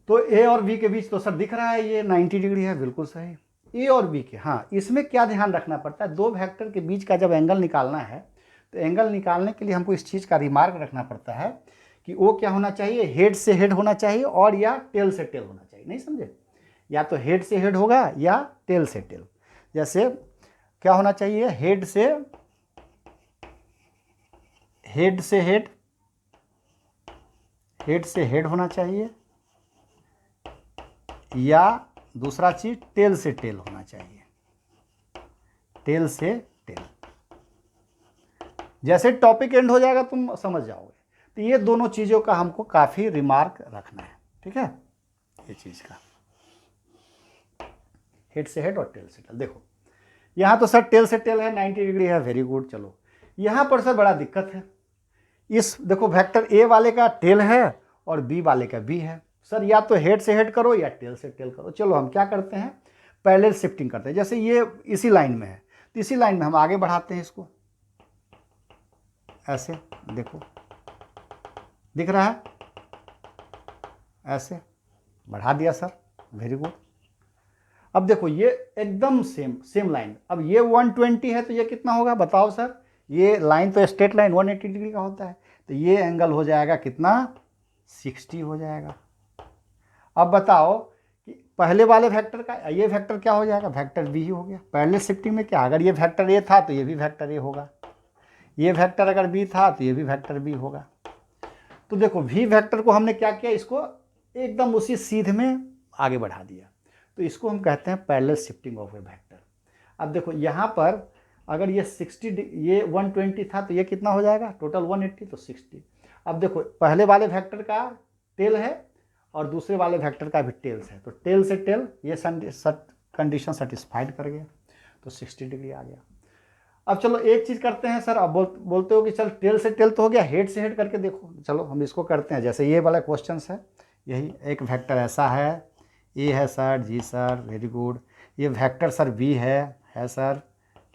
तो ए और बी के बीच तो सर दिख रहा है ये 90 डिग्री है, बिल्कुल सही। ए और बी के, हाँ इसमें क्या ध्यान रखना पड़ता है, दो वेक्टर के बीच का जब एंगल निकालना है, तो एंगल निकालने के लिए हमको इस चीज़ का रिमार्क रखना पड़ता है कि वो क्या होना चाहिए, हेड से हेड होना चाहिए और या टेल से टेल होना चाहिए। नहीं समझे, या तो हेड से हेड होगा या टेल से टेल। जैसे क्या होना चाहिए, हेड से हेड से हेड, हेड से हेड होना चाहिए, या दूसरा चीज टेल से टेल होना चाहिए, टेल से टेल। जैसे टॉपिक एंड हो जाएगा तुम समझ जाओगे। तो ये दोनों चीज़ों का हमको काफ़ी रिमार्क रखना है, ठीक है, ये चीज़ का, हेड से हेड और टेल से टेल। देखो यहाँ तो सर टेल से टेल है, 90 डिग्री है, वेरी गुड। चलो यहाँ पर सर बड़ा दिक्कत है, इस देखो वेक्टर ए वाले का टेल है और बी वाले का बी है। सर या तो हेड से हेड करो या टेल से टेल करो। चलो हम क्या करते हैं, पैरेलल शिफ्टिंग करते हैं। जैसे ये इसी लाइन में है, तो इसी लाइन में हम आगे बढ़ाते हैं इसको, ऐसे देखो दिख रहा है, ऐसे बढ़ा दिया सर, वेरी गुड। अब देखो ये एकदम सेम लाइन, अब ये 120 है तो ये कितना होगा बताओ सर, ये लाइन तो स्ट्रेट लाइन 180 डिग्री का होता है, तो ये एंगल हो जाएगा कितना, 60 हो जाएगा। अब बताओ कि पहले वाले वेक्टर का ये वेक्टर क्या हो जाएगा, वेक्टर बी ही हो गया। पैरेलल शिफ्टिंग में क्या, अगर ये वेक्टर ए था तो ये भी वेक्टर ए होगा, ये वेक्टर अगर बी था तो ये भी वेक्टर बी होगा। तो देखो वी वेक्टर को हमने क्या किया, इसको एकदम उसी सीधे में आगे बढ़ा दिया, तो इसको हम कहते हैं parallel shifting of a vector. अब देखो यहाँ पर अगर ये 60 ये 120 था तो ये कितना हो जाएगा टोटल 180 तो 60। अब देखो पहले वाले वेक्टर का टेल है और दूसरे वाले वेक्टर का भी टेल्स है, तो टेल से टेल ये कंडीशन सेटिस्फाइड कर गया तो 60 डिग्री आ गया। अब चलो एक चीज़ करते हैं सर, अब बोलते हो कि चल टेल से टेल तो हो गया, हेड से हेड करके देखो। चलो हम इसको करते हैं, जैसे ये वाला क्वेश्चन है, यही एक वेक्टर ऐसा है, ए है सर, जी सर, वेरी गुड। ये वेक्टर सर वी है सर,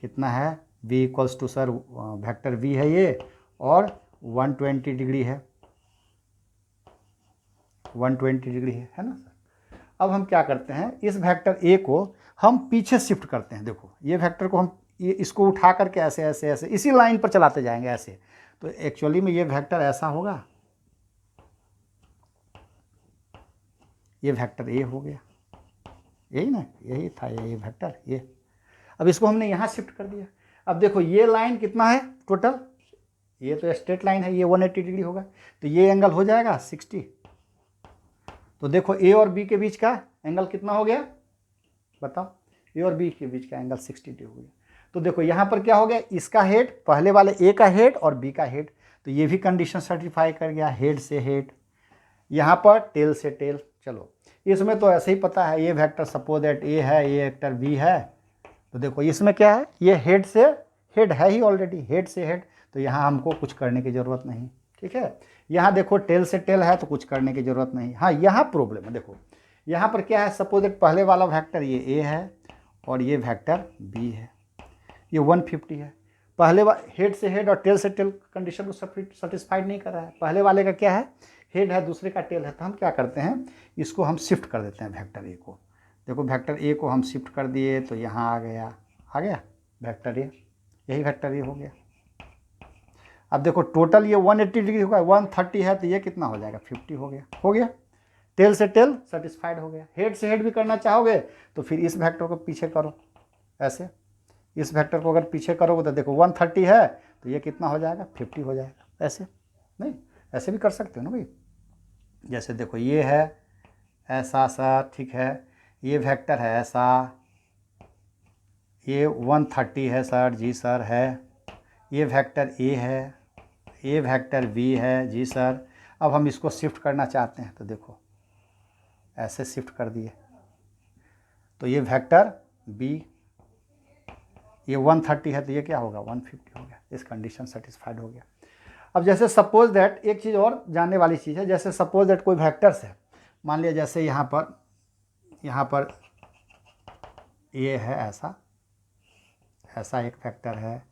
कितना है v equals to sir vector v है ये, और 120 डिग्री है, 120 डिग्री है ना सर। अब हम क्या करते हैं, इस वेक्टर a को हम पीछे शिफ्ट करते हैं। देखो ये वेक्टर को हम ये इसको उठा करके ऐसे ऐसे ऐसे इसी लाइन पर चलाते जाएंगे ऐसे, तो एक्चुअली में ये वेक्टर ऐसा होगा, ये वेक्टर a हो गया, यही ना, यही था ये वेक्टर ये। अब इसको हमने यहाँ शिफ्ट कर दिया। अब देखो ये लाइन कितना है टोटल, ये तो स्ट्रेट लाइन है, ये 180 डिग्री होगा, तो ये एंगल हो जाएगा 60। तो देखो ए और बी के बीच का एंगल कितना हो गया बताओ, ए और बी के बीच का एंगल 60 डिग्री हो गया। तो देखो यहाँ पर क्या हो गया, इसका हेड, पहले वाले ए का हेड और बी का हेड, तो ये भी कंडीशन सर्टिफाई कर गया, हेड से हेड, यहाँ पर टेल से टेल। चलो इसमें तो ऐसे ही पता है, ये वेक्टर सपोज दैट ए है, ये वेक्टर बी है, तो देखो इसमें क्या है, ये हेड से हेड है ही ऑलरेडी, हेड से हेड, तो यहाँ हमको कुछ करने की ज़रूरत नहीं, ठीक है। यहाँ देखो टेल से टेल है तो कुछ करने की ज़रूरत नहीं। हाँ यहाँ प्रॉब्लम है, देखो यहाँ पर क्या है, सपोज दैट पहले वाला वेक्टर ये ए है और ये वेक्टर बी है, ये 150 है। पहले हेड से हेड और टेल से टेल कंडीशन को सेटिस्फाइड नहीं कर रहा है, पहले वाले का क्या है, हेड है, दूसरे का टेल है। तो हम क्या करते हैं, इसको हम शिफ्ट कर देते हैं वेक्टर ए को। देखो वेक्टर ए को हम शिफ्ट कर दिए तो यहाँ आ गया वेक्टर ए, यही वेक्टर ए हो गया। अब देखो टोटल ये 180 डिग्री होगा, 130 है तो ये कितना हो जाएगा 50 हो गया। टेल से टेल सेटिस्फाइड हो गया। हेड से हेड भी करना चाहोगे तो फिर इस वेक्टर को पीछे करो ऐसे, इस वेक्टर को अगर पीछे करोगे तो देखो 130 है तो ये कितना हो जाएगा 50 हो जाएगा। ऐसे नहीं, ऐसे भी कर सकते हो ना भाई, जैसे देखो ये है ऐसा सा, ठीक है, ये वेक्टर है ऐसा, ये 130 है सर, जी सर है, ये वेक्टर ए है, ये वेक्टर बी है, जी सर। अब हम इसको शिफ्ट करना चाहते हैं तो देखो ऐसे शिफ्ट कर दिए, तो ये वेक्टर बी, ये 130 है तो ये क्या होगा 150 हो गया, इस कंडीशन सेटिस्फाइड हो गया। अब जैसे सपोज दैट एक चीज़ और जानने वाली चीज़ है, जैसे सपोज दैट कोई वेक्टर्स है, मान लिया जैसे यहाँ पर ये है ऐसा एक वेक्टर है,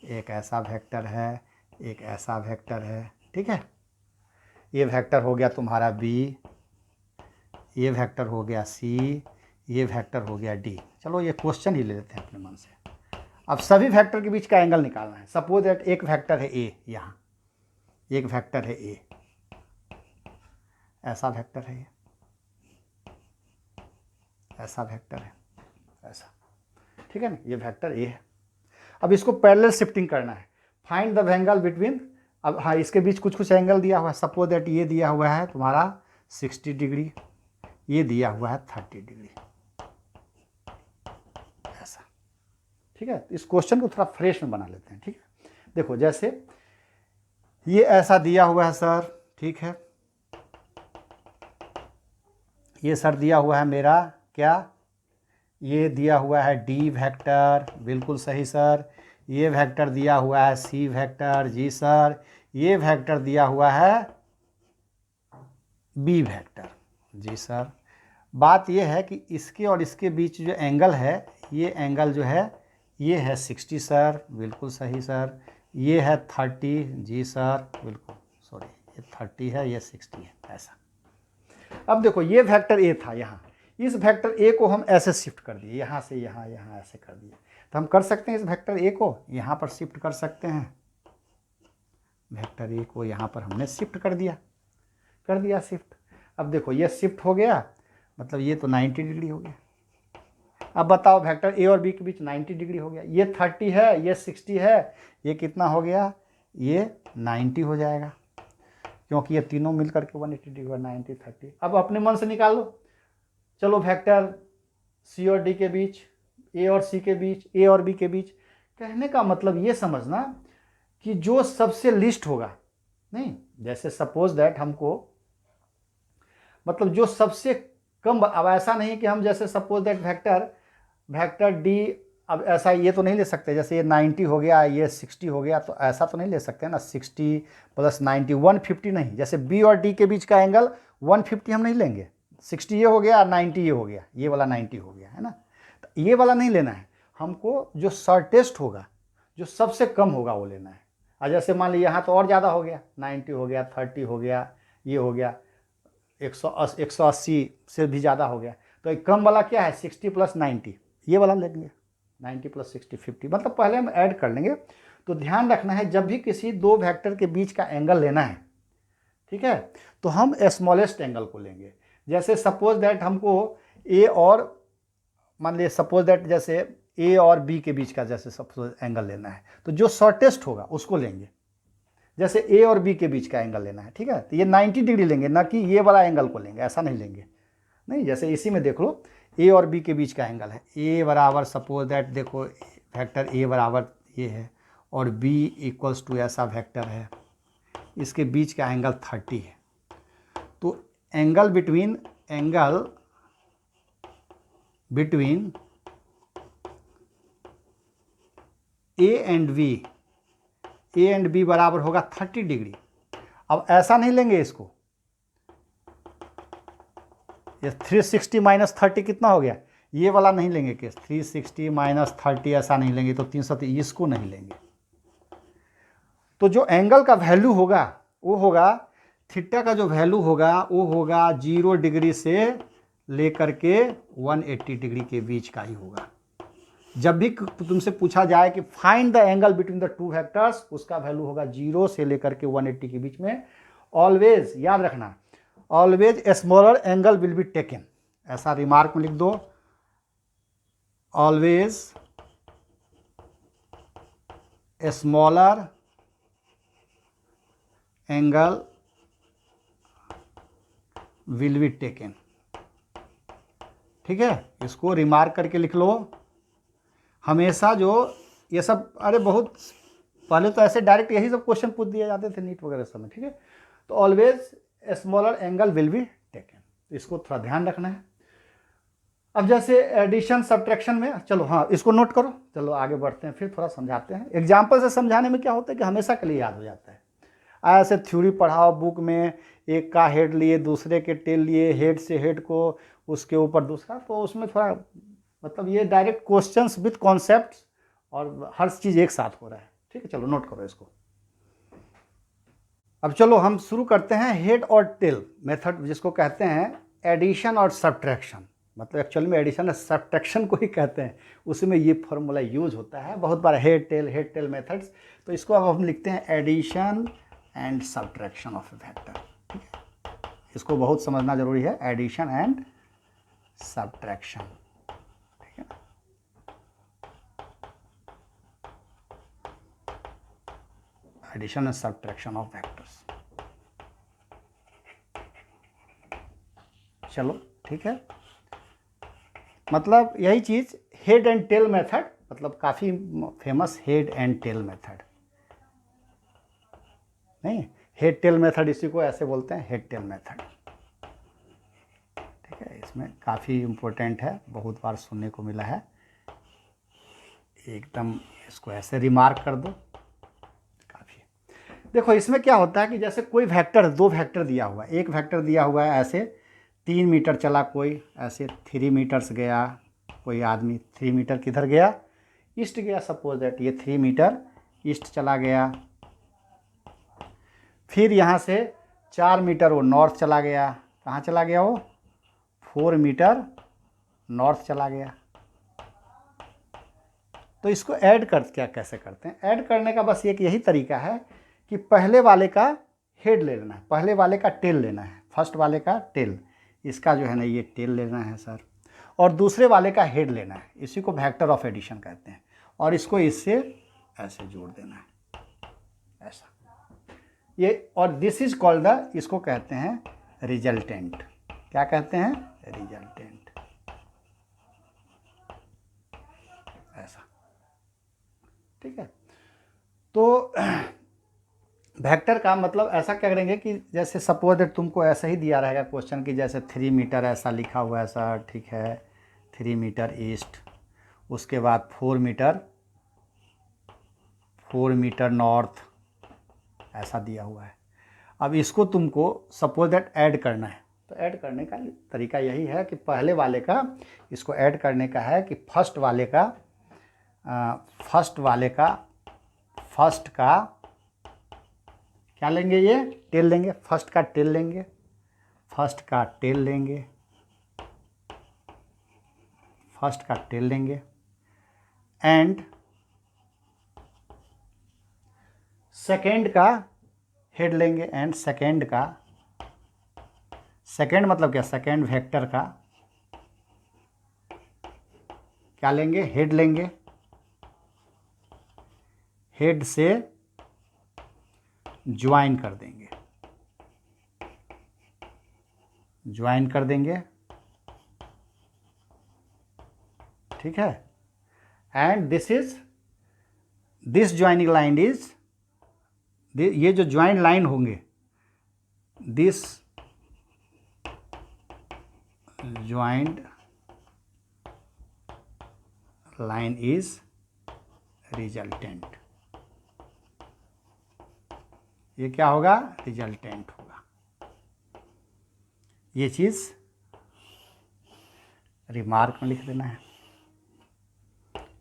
एक ऐसा वेक्टर है, एक ऐसा वेक्टर है, ठीक है। ये वेक्टर हो गया तुम्हारा बी, ये वेक्टर हो गया सी, ये वेक्टर हो गया डी। चलो ये क्वेश्चन ही ले लेते हैं अपने मन से। अब सभी वेक्टर के बीच का एंगल निकालना है। सपोज दैट एक वेक्टर है ए, यहाँ एक वेक्टर है ए, ऐसा वेक्टर है ये, ऐसा वेक्टर है ऐसा, ठीक है ना, ये वेक्टर ए है। अब इसको पैरेलल शिफ्टिंग करना है, फाइंड द एंगल बिटवीन। अब हाँ इसके बीच कुछ एंगल दिया हुआ है, सपोज दैट ये दिया हुआ है तुम्हारा 60 डिग्री, ये दिया हुआ है 30 डिग्री, ऐसा, ठीक है। इस क्वेश्चन को थोड़ा फ्रेश में बना लेते हैं, ठीक है। देखो जैसे ये ऐसा दिया हुआ है सर, ठीक है, ये सर दिया हुआ है मेरा क्या, ये दिया हुआ है डी वेक्टर, बिल्कुल सही सर। ये वेक्टर दिया हुआ है सी वेक्टर, जी सर। ये वेक्टर दिया हुआ है बी वेक्टर, जी सर। बात ये है कि इसके और इसके बीच जो एंगल है, ये एंगल जो है ये है 60 सर, बिल्कुल सही सर। ये है 30, जी सर, बिल्कुल सॉरी, ये 30 है, ये 60 है, ऐसा। अब देखो ये वेक्टर ए था यहाँ, इस वेक्टर ए को हम ऐसे शिफ्ट कर दिए, यहाँ से यहाँ, यहाँ ऐसे कर दिए, तो हम कर सकते हैं इस वेक्टर ए को यहाँ पर शिफ्ट कर सकते हैं। वेक्टर ए को यहाँ पर हमने शिफ्ट कर दिया शिफ्ट। अब देखो ये शिफ्ट हो गया, मतलब ये तो 90 डिग्री हो गया। अब बताओ वेक्टर ए और बी के बीच 90 डिग्री हो गया, ये 30 है, ये 60 है, ये कितना हो गया, ये 90 हो जाएगा, क्योंकि ये तीनों मिल करके 180 डिग्री, 90 30। अब अपने मन से निकाल लो। चलो वेक्टर सी और डी के बीच, ए और सी के बीच, ए और बी के बीच कहने का मतलब ये समझना कि जो सबसे लिस्ट होगा, नहीं, जैसे सपोज दैट हमको, मतलब जो सबसे कम, अब ऐसा नहीं कि हम जैसे सपोज दैट वेक्टर डी, अब ऐसा ये तो नहीं ले सकते जैसे ये 90 हो गया, ये 60 हो गया, तो ऐसा तो नहीं ले सकते ना, 60 + 90 150 नहीं, जैसे बी और डी के बीच का एंगल 150 हम नहीं लेंगे, 60 ये हो गया, 90 ये हो गया, ये वाला 90 हो गया, है ना। तो ये वाला नहीं लेना है हमको, जो शॉर्टेस्ट होगा, जो सबसे कम होगा वो लेना है। और जैसे मान लीजिए यहाँ तो और ज़्यादा हो गया, 90 हो गया, 30 हो गया, ये हो गया 180 से भी ज़्यादा हो गया, तो एक कम वाला क्या है, 60 + 90, ये वाला लेंगे, 90 + 60 50, मतलब पहले हम ऐड कर लेंगे। तो ध्यान रखना है जब भी किसी दो वेक्टर के बीच का एंगल लेना है, ठीक है, तो हम स्मॉलेस्ट एंगल को लेंगे। जैसे सपोज दैट हमको ए और, मान लीजिए सपोज दैट जैसे ए और बी के बीच का जैसे सपोज एंगल लेना है, तो जो शॉर्टेस्ट होगा उसको लेंगे। जैसे ए और बी के बीच का एंगल लेना है, ठीक है, तो ये 90 डिग्री लेंगे, ना कि ये वाला एंगल को लेंगे, ऐसा नहीं लेंगे, नहीं। जैसे इसी में देख लो, ए और बी के बीच का एंगल है, ए बराबर सपोज दैट देखो वेक्टर ए बराबर ये है और बी इक्वल्स टू ऐसा वेक्टर है, इसके बीच का एंगल 30 है। तो angle between A and B बराबर होगा 30 डिग्री। अब ऐसा नहीं लेंगे इसको, ये 360 - 30 कितना हो गया, ये वाला नहीं लेंगे केस, 360 - 30 ऐसा नहीं लेंगे, तो 330, इसको नहीं लेंगे। तो जो एंगल का वैल्यू होगा वो होगा, थीटा का जो वैल्यू होगा वो होगा 0 डिग्री से लेकर के 180 डिग्री के बीच का ही होगा। जब भी तुमसे पूछा जाए कि find the angle between the two vectors, उसका वैल्यू होगा 0 से लेकर के 180 के बीच में। ऑलवेज याद रखना, always smaller angle will be taken, ऐसा रिमार्क में लिख दो, always smaller angle will be taken, ठीक है, इसको रिमार्क करके लिख लो। हमेशा जो ये सब, अरे बहुत पहले तो ऐसे डायरेक्ट यही सब क्वेश्चन पूछ दिए जाते थे नीट वगैरह समय, ठीक है। तो always smaller angle will be taken, इसको थोड़ा ध्यान रखना है। अब जैसे एडिशन सब्ट्रैक्शन में, चलो हाँ इसको नोट करो, चलो आगे बढ़ते हैं, फिर थोड़ा समझाते हैं। एग्जाम्पल से समझाने में क्या होता है कि हमेशा के लिए याद हो जाता है। ऐसे थ्योरी पढ़ाओ बुक में, एक का हेड लिए, दूसरे के टेल लिए, हेड से हेड को, उसके ऊपर दूसरा, तो उसमें थोड़ा मतलब ये डायरेक्ट क्वेश्चंस विद कॉन्सेप्ट्स और हर चीज़ एक साथ हो रहा है, ठीक है। चलो नोट करो इसको। अब चलो हम शुरू करते हैं हेड और टेल मेथड, जिसको कहते हैं एडिशन और सब्ट्रैक्शन, मतलब एक्चुअली में एडिशन और सब्ट्रैक्शन को ही कहते हैं, उसमें ये फॉर्मूला यूज होता है बहुत बार, हेड टेल मेथड्स। तो इसको अब हम लिखते हैं addition and subtraction of a vector, ठीक है। इसको बहुत समझना जरूरी है, एडिशन एंड सब्ट्रैक्शन, ठीक है। Addition and subtraction of vectors, चलो ठीक है। मतलब यही चीज हेड एंड टेल मेथड, मतलब काफी famous head and tail method, नहीं, हेड टेल मेथड इसी को ऐसे बोलते हैं, हेड टेल मेथड, ठीक है। इसमें काफ़ी इम्पोर्टेंट है, बहुत बार सुनने को मिला है, एकदम इसको ऐसे रिमार्क कर दो, काफ़ी। देखो इसमें क्या होता है कि जैसे कोई वेक्टर, दो वेक्टर दिया हुआ है, एक वेक्टर दिया हुआ है ऐसे 3 मीटर चला, कोई ऐसे 3 मीटर्स गया, कोई आदमी 3 मीटर किधर गया, ईस्ट गया, सपोज दैट ये 3 मीटर ईस्ट चला गया। फिर यहाँ से 4 मीटर वो नॉर्थ चला गया, कहाँ चला गया वो, 4 मीटर नॉर्थ चला गया। तो इसको ऐड कर क्या कैसे करते हैं, ऐड करने का बस एक यही तरीका है कि पहले वाले का हेड ले लेना है, पहले वाले का टेल लेना है, फर्स्ट वाले का टेल, इसका जो है ना ये टेल लेना है सर, और दूसरे वाले का हेड लेना है, इसी को वेक्टर ऑफ एडिशन कहते हैं, और इसको इससे ऐसे जोड़ देना है, ऐसा ये, और दिस इज कॉल्ड द, इसको कहते हैं रिजल्टेंट, क्या कहते हैं, रिजल्टेंट, ऐसा। ठीक है। तो वेक्टर का मतलब ऐसा क्या करेंगे कि जैसे सपोज दैट तुमको ऐसा ही दिया रहेगा क्वेश्चन कि जैसे 3 मीटर ऐसा लिखा हुआ है ऐसा, ठीक है, 3 मीटर ईस्ट, उसके बाद 4 मीटर नॉर्थ ऐसा दिया हुआ है। अब इसको तुमको सपोज दैट ऐड करना है, तो ऐड करने का तरीका यही है कि पहले वाले का इसको ऐड करने का है कि फर्स्ट का क्या लेंगे, ये टेल लेंगे, फर्स्ट का टेल लेंगे, एंड सेकेंड का हेड लेंगे, एंड सेकेंड मतलब क्या, सेकेंड वेक्टर का क्या लेंगे, हेड लेंगे, हेड से ज्वाइन कर देंगे, ठीक है। And this joining line is, ये जो ज्वाइन लाइन होंगे, this joined line is resultant. ये क्या होगा, रिजल्टेंट होगा। ये चीज रिमार्क में लिख देना है,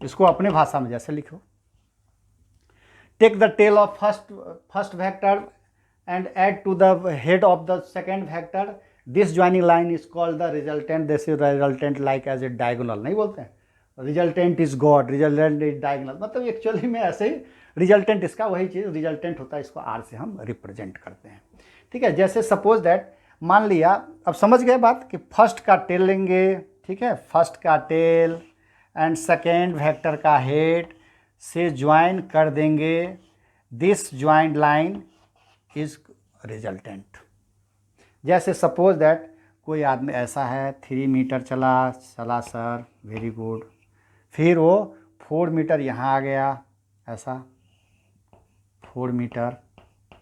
इसको अपने भाषा में जैसे लिखो, take the tail of first vector and add to the head of the second vector, this joining line is called the resultant, this is resultant like as a diagonal, नहीं बोलते हैं resultant is god, resultant is diagonal, मतलब actually में ऐसे ही resultant, इसका वही चीज़ resultant होता है, इसको आर से हम रिप्रेजेंट करते हैं, ठीक है। जैसे सपोज दैट मान लिया, अब समझ गए बात कि फर्स्ट का टेल लेंगे, ठीक है, फर्स्ट का टेल एंड सेकेंड वेक्टर का हेड से ज्वाइन कर देंगे, this joint line is resultant. जैसे सपोज दैट कोई आदमी ऐसा है 3 मीटर चला सर, वेरी गुड, फिर वो 4 मीटर यहाँ आ गया ऐसा, 4 मीटर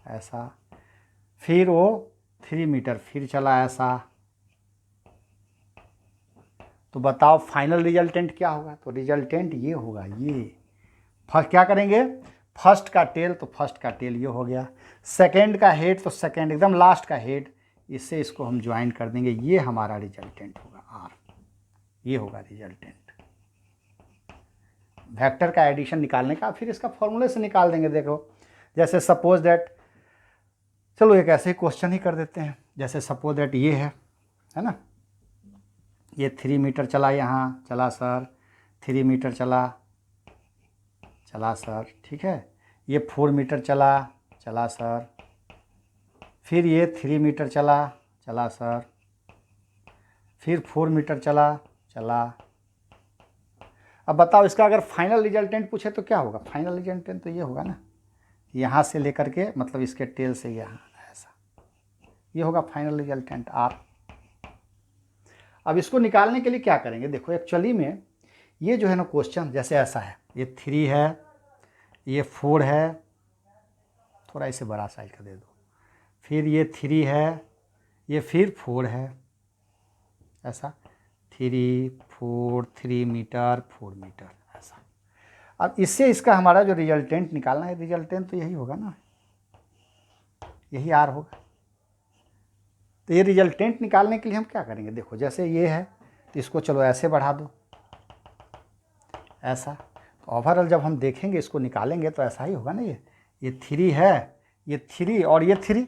ऐसा, फिर वो 3 मीटर फिर चला ऐसा, तो बताओ फाइनल रिजल्टेंट क्या होगा, तो रिजल्टेंट ये होगा, ये फर्स्ट क्या करेंगे, फर्स्ट का टेल तो फर्स्ट का टेल ये हो गया, सेकेंड का हेड तो सेकेंड एकदम लास्ट का हेड, इससे इसको हम ज्वाइन कर देंगे, ये हमारा रिजल्टेंट होगा आर, ये होगा रिजल्टेंट। वेक्टर का एडिशन निकालने का फिर इसका फॉर्मूले से निकाल देंगे। देखो जैसे सपोज दैट, चलो एक ऐसे ही क्वेश्चन ही कर देते हैं, जैसे सपोज दैट ये है ना, ये 3 मीटर चला यहाँ, चला सर, 3 मीटर चला सर, ठीक है, ये 4 मीटर चला सर, फिर ये 3 मीटर चला सर, फिर 4 मीटर चला। अब बताओ इसका अगर फाइनल रिजल्टेंट पूछे तो क्या होगा, फाइनल रिजल्टेंट तो ये होगा ना, यहाँ से लेकर के मतलब इसके टेल से यहाँ ऐसा, ये होगा फाइनल रिजल्टेंट आर। अब इसको निकालने के लिए क्या करेंगे, देखो एक्चुअली में ये जो है ना क्वेश्चन जैसे ऐसा है, ये 3 है, ये 4 है, थोड़ा इसे बड़ा साइज का दे दो, फिर ये 3 है, ये फिर 4 है ऐसा, 3 4 3 मीटर 4 मीटर ऐसा। अब इससे इसका हमारा जो रिजल्टेंट निकालना है, रिजल्टेंट तो यही होगा ना, यही आर होगा। तो ये रिजल्टेंट निकालने के लिए हम क्या करेंगे, देखो जैसे ये है तो इसको चलो ऐसे बढ़ा दो ऐसा, तो ओवरऑल जब हम देखेंगे इसको निकालेंगे तो ऐसा ही होगा ना, ये 3 है, ये 3 और ये 3,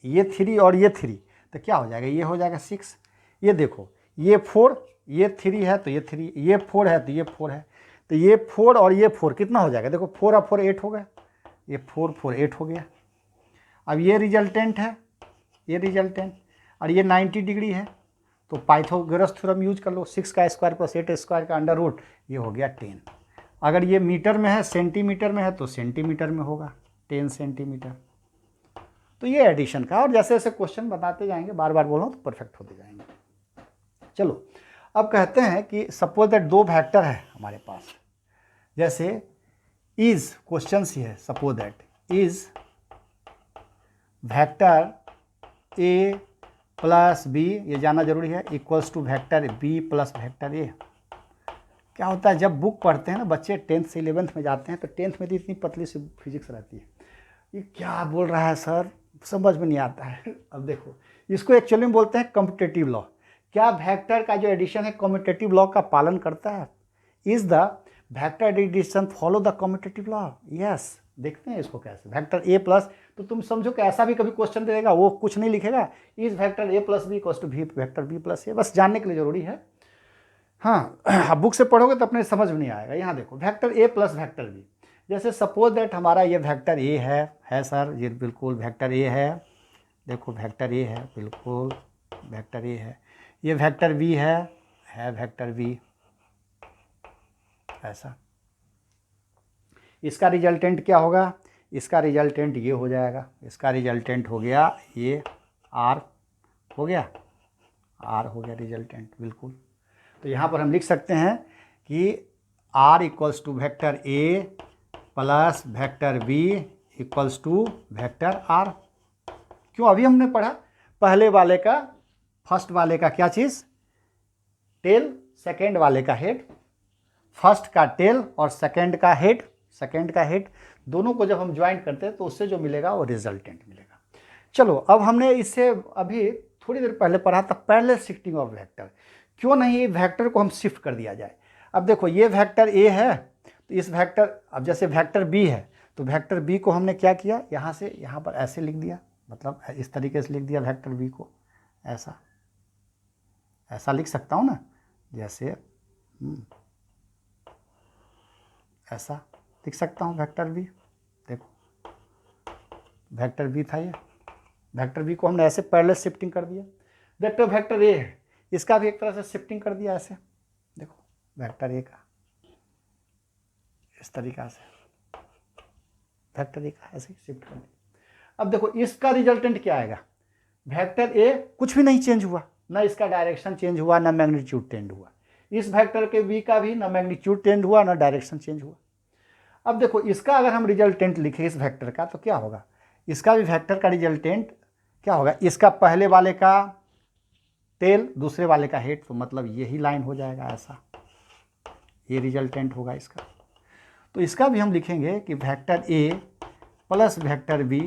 ये 3 और ये 3, तो क्या हो जाएगा, ये हो जाएगा 6। ये देखो ये 4, ये 3 है तो ये 3, ये 4 है तो ये 4 है, तो ये 4 और ये 4 कितना हो जाएगा, देखो 4 और 4 8 हो गया, ये 4 4 8 हो गया। अब ये रिजल्टेंट है, ये रिजल्टेंट, और ये 90 डिग्री है, तो पाइथागोरस थ्योरम यूज कर लो, 6 का स्क्वायर प्लस 8 स्क्वायर का अंडर रूट, ये हो गया 10। अगर ये मीटर में है, सेंटीमीटर में है तो सेंटीमीटर में होगा 10 सेंटीमीटर। तो ये एडिशन का, और जैसे जैसे क्वेश्चन बताते जाएंगे, बार बार बोल रहा हूँ तो परफेक्ट होते जाएंगे। चलो अब कहते हैं कि सपोज दैट 2 वेक्टर है हमारे पास, जैसे इज, क्वेश्चन ही है, suppose that is vector A plus B, ये जानना जरूरी है, equals to vector B plus vector A. क्या होता है जब बुक पढ़ते हैं ना बच्चे, 10th से 11th में जाते हैं, तो 10th में तो इतनी पतली सी फिजिक्स रहती है, ये क्या बोल रहा है सर, समझ में नहीं आता है। अब देखो, इसको एक्चुअली में बोलते हैं कम्यूटेटिव लॉ। क्या वेक्टर का जो एडिशन है कम्यूटेटिव लॉ का पालन करता है? Is the vector addition follow the commutative law? Yes. देखते हैं इसको कैसे, वेक्टर ए प्लस, तो तुम समझो कि ऐसा भी कभी क्वेश्चन देगा, वो कुछ नहीं लिखेगा, is vector A plus B equals to वी वेक्टर बी प्लस ए, बस जानने के लिए जरूरी है। हाँ, अब बुक से पढ़ोगे तो अपने समझ में नहीं आएगा। यहाँ देखो, vector A plus vector B, जैसे सपोज दैट हमारा ये वेक्टर ए है सर, ये बिल्कुल वेक्टर ए है, देखो वेक्टर ए है, बिल्कुल वेक्टर ए है, ये वेक्टर बी है वेक्टर बी, ऐसा। इसका रिजल्टेंट क्या होगा? इसका रिजल्टेंट ये हो जाएगा, इसका रिजल्टेंट हो गया ये आर हो गया, आर हो गया रिजल्टेंट, बिल्कुल। तो यहाँ पर हम लिख सकते हैं कि R equals to vector A plus vector B equals to vector R. क्यों? अभी हमने पढ़ा पहले वाले का, फर्स्ट वाले का क्या चीज़, टेल, सेकेंड वाले का हेड, फर्स्ट का टेल और सेकेंड का हेड, सेकेंड का हेड, दोनों को जब हम ज्वाइंट करते हैं तो उससे जो मिलेगा वो रिजल्टेंट मिलेगा। चलो, अब हमने इससे अभी थोड़ी देर पहले पढ़ा था पैरेलल शिफ्टिंग ऑफ वेक्टर। क्यों नहीं वेक्टर को हम शिफ्ट कर दिया जाए? अब देखो, ये वेक्टर ए है, तो इस वेक्टर, अब जैसे वेक्टर बी है, तो वेक्टर बी को हमने क्या किया, यहाँ से यहाँ पर ऐसे लिख दिया, मतलब इस तरीके से लिख दिया वेक्टर बी को, ऐसा ऐसा लिख सकता हूँ ना, जैसे ऐसा लिख सकता हूँ वेक्टर बी। देखो, वेक्टर बी था ये, वेक्टर बी को हमने ऐसे पैरेलल शिफ्टिंग कर दिया। देखो, वेक्टर ए है, इसका भी एक तरह से शिफ्टिंग कर दिया ऐसे, देखो वेक्टर ए का इस तरीका से, वेक्टर ए का ऐसे शिफ्ट कर दिया। अब देखो, इसका रिजल्टेंट क्या आएगा? वेक्टर ए कुछ भी नहीं चेंज हुआ, ना इसका डायरेक्शन चेंज हुआ, ना मैग्नीट्यूड चेंज हुआ। इस वेक्टर के बी का भी ना मैग्नीट्यूड चेंज हुआ, ना डायरेक्शन चेंज हुआ। अब देखो, इसका अगर हम रिजल्टेंट लिखें इस वेक्टर का, तो क्या होगा? इसका भी वेक्टर का रिजल्टेंट क्या होगा? इसका पहले वाले का टेल, दूसरे वाले का हेड, तो मतलब यही लाइन हो जाएगा, ऐसा ये रिजल्टेंट होगा इसका। तो इसका भी हम लिखेंगे कि vector A plus vector B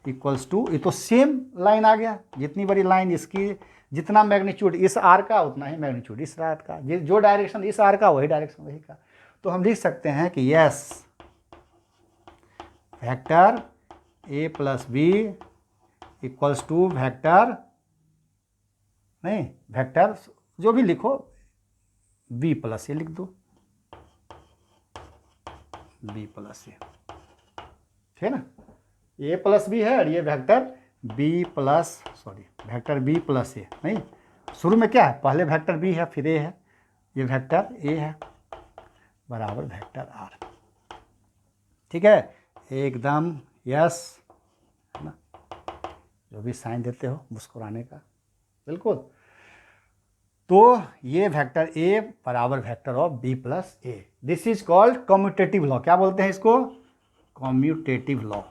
equals to, ये तो सेम लाइन आ गया, जितनी बड़ी लाइन इसकी, जितना मैग्नीट्यूड इस आर का उतना ही मैग्नीट्यूड इस आर का, जो डायरेक्शन इस आर का वही डायरेक्शन वही का। तो हम लिख सकते हैं कि yes, vector A plus B equals to vector, नहीं वेक्टर जो भी लिखो, बी प्लस ए लिख दो, बी प्लस ए, ठीक है ना, ए प्लस बी है और ये vector B plus, sorry vector B plus A, नहीं शुरू में क्या है, पहले वेक्टर बी है फिर ए है, ये वेक्टर ए है बराबर वेक्टर आर, ठीक है, एकदम यस, है ना, जो भी साइन देते हो मुस्कुराने का, बिल्कुल। तो ये वेक्टर ए बराबर vector of B plus A, this is called commutative law. क्या बोलते हैं इसको? Commutative law.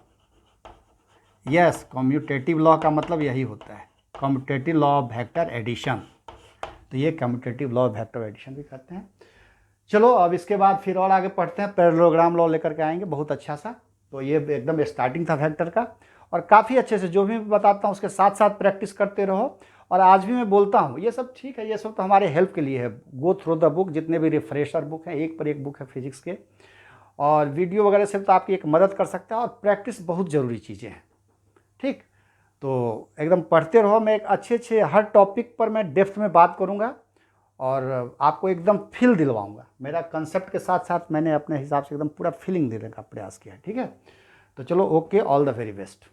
Yes, commutative law का मतलब यही होता है, commutative law of vector addition. तो ये commutative law of vector addition भी करते हैं। चलो, अब इसके बाद फिर और आगे पढ़ते हैं, पैरेललोग्राम लॉ लेकर के आएंगे बहुत अच्छा सा। तो ये एकदम स्टार्टिंग था वेक्टर का, और काफ़ी अच्छे से जो भी बताता हूँ उसके साथ साथ प्रैक्टिस करते रहो। और आज भी मैं बोलता हूँ, ये सब ठीक है, ये सब तो हमारे हेल्प के लिए है। गो थ्रू द बुक, जितने भी रिफ्रेशर बुक हैं, एक पर एक बुक है फिजिक्स के, और वीडियो वगैरह से तो आपकी एक मदद कर सकता है, और प्रैक्टिस बहुत ज़रूरी चीज़ें हैं, ठीक। तो एकदम पढ़ते रहो, मैं एक अच्छे हर टॉपिक पर मैं डेप्थ में बात करूँगा और आपको एकदम फील दिलवाऊँगा। मेरा कंसेप्ट के साथ साथ मैंने अपने हिसाब से एकदम पूरा फीलिंग देने का प्रयास किया है, ठीक है। तो चलो, okay, all the very best.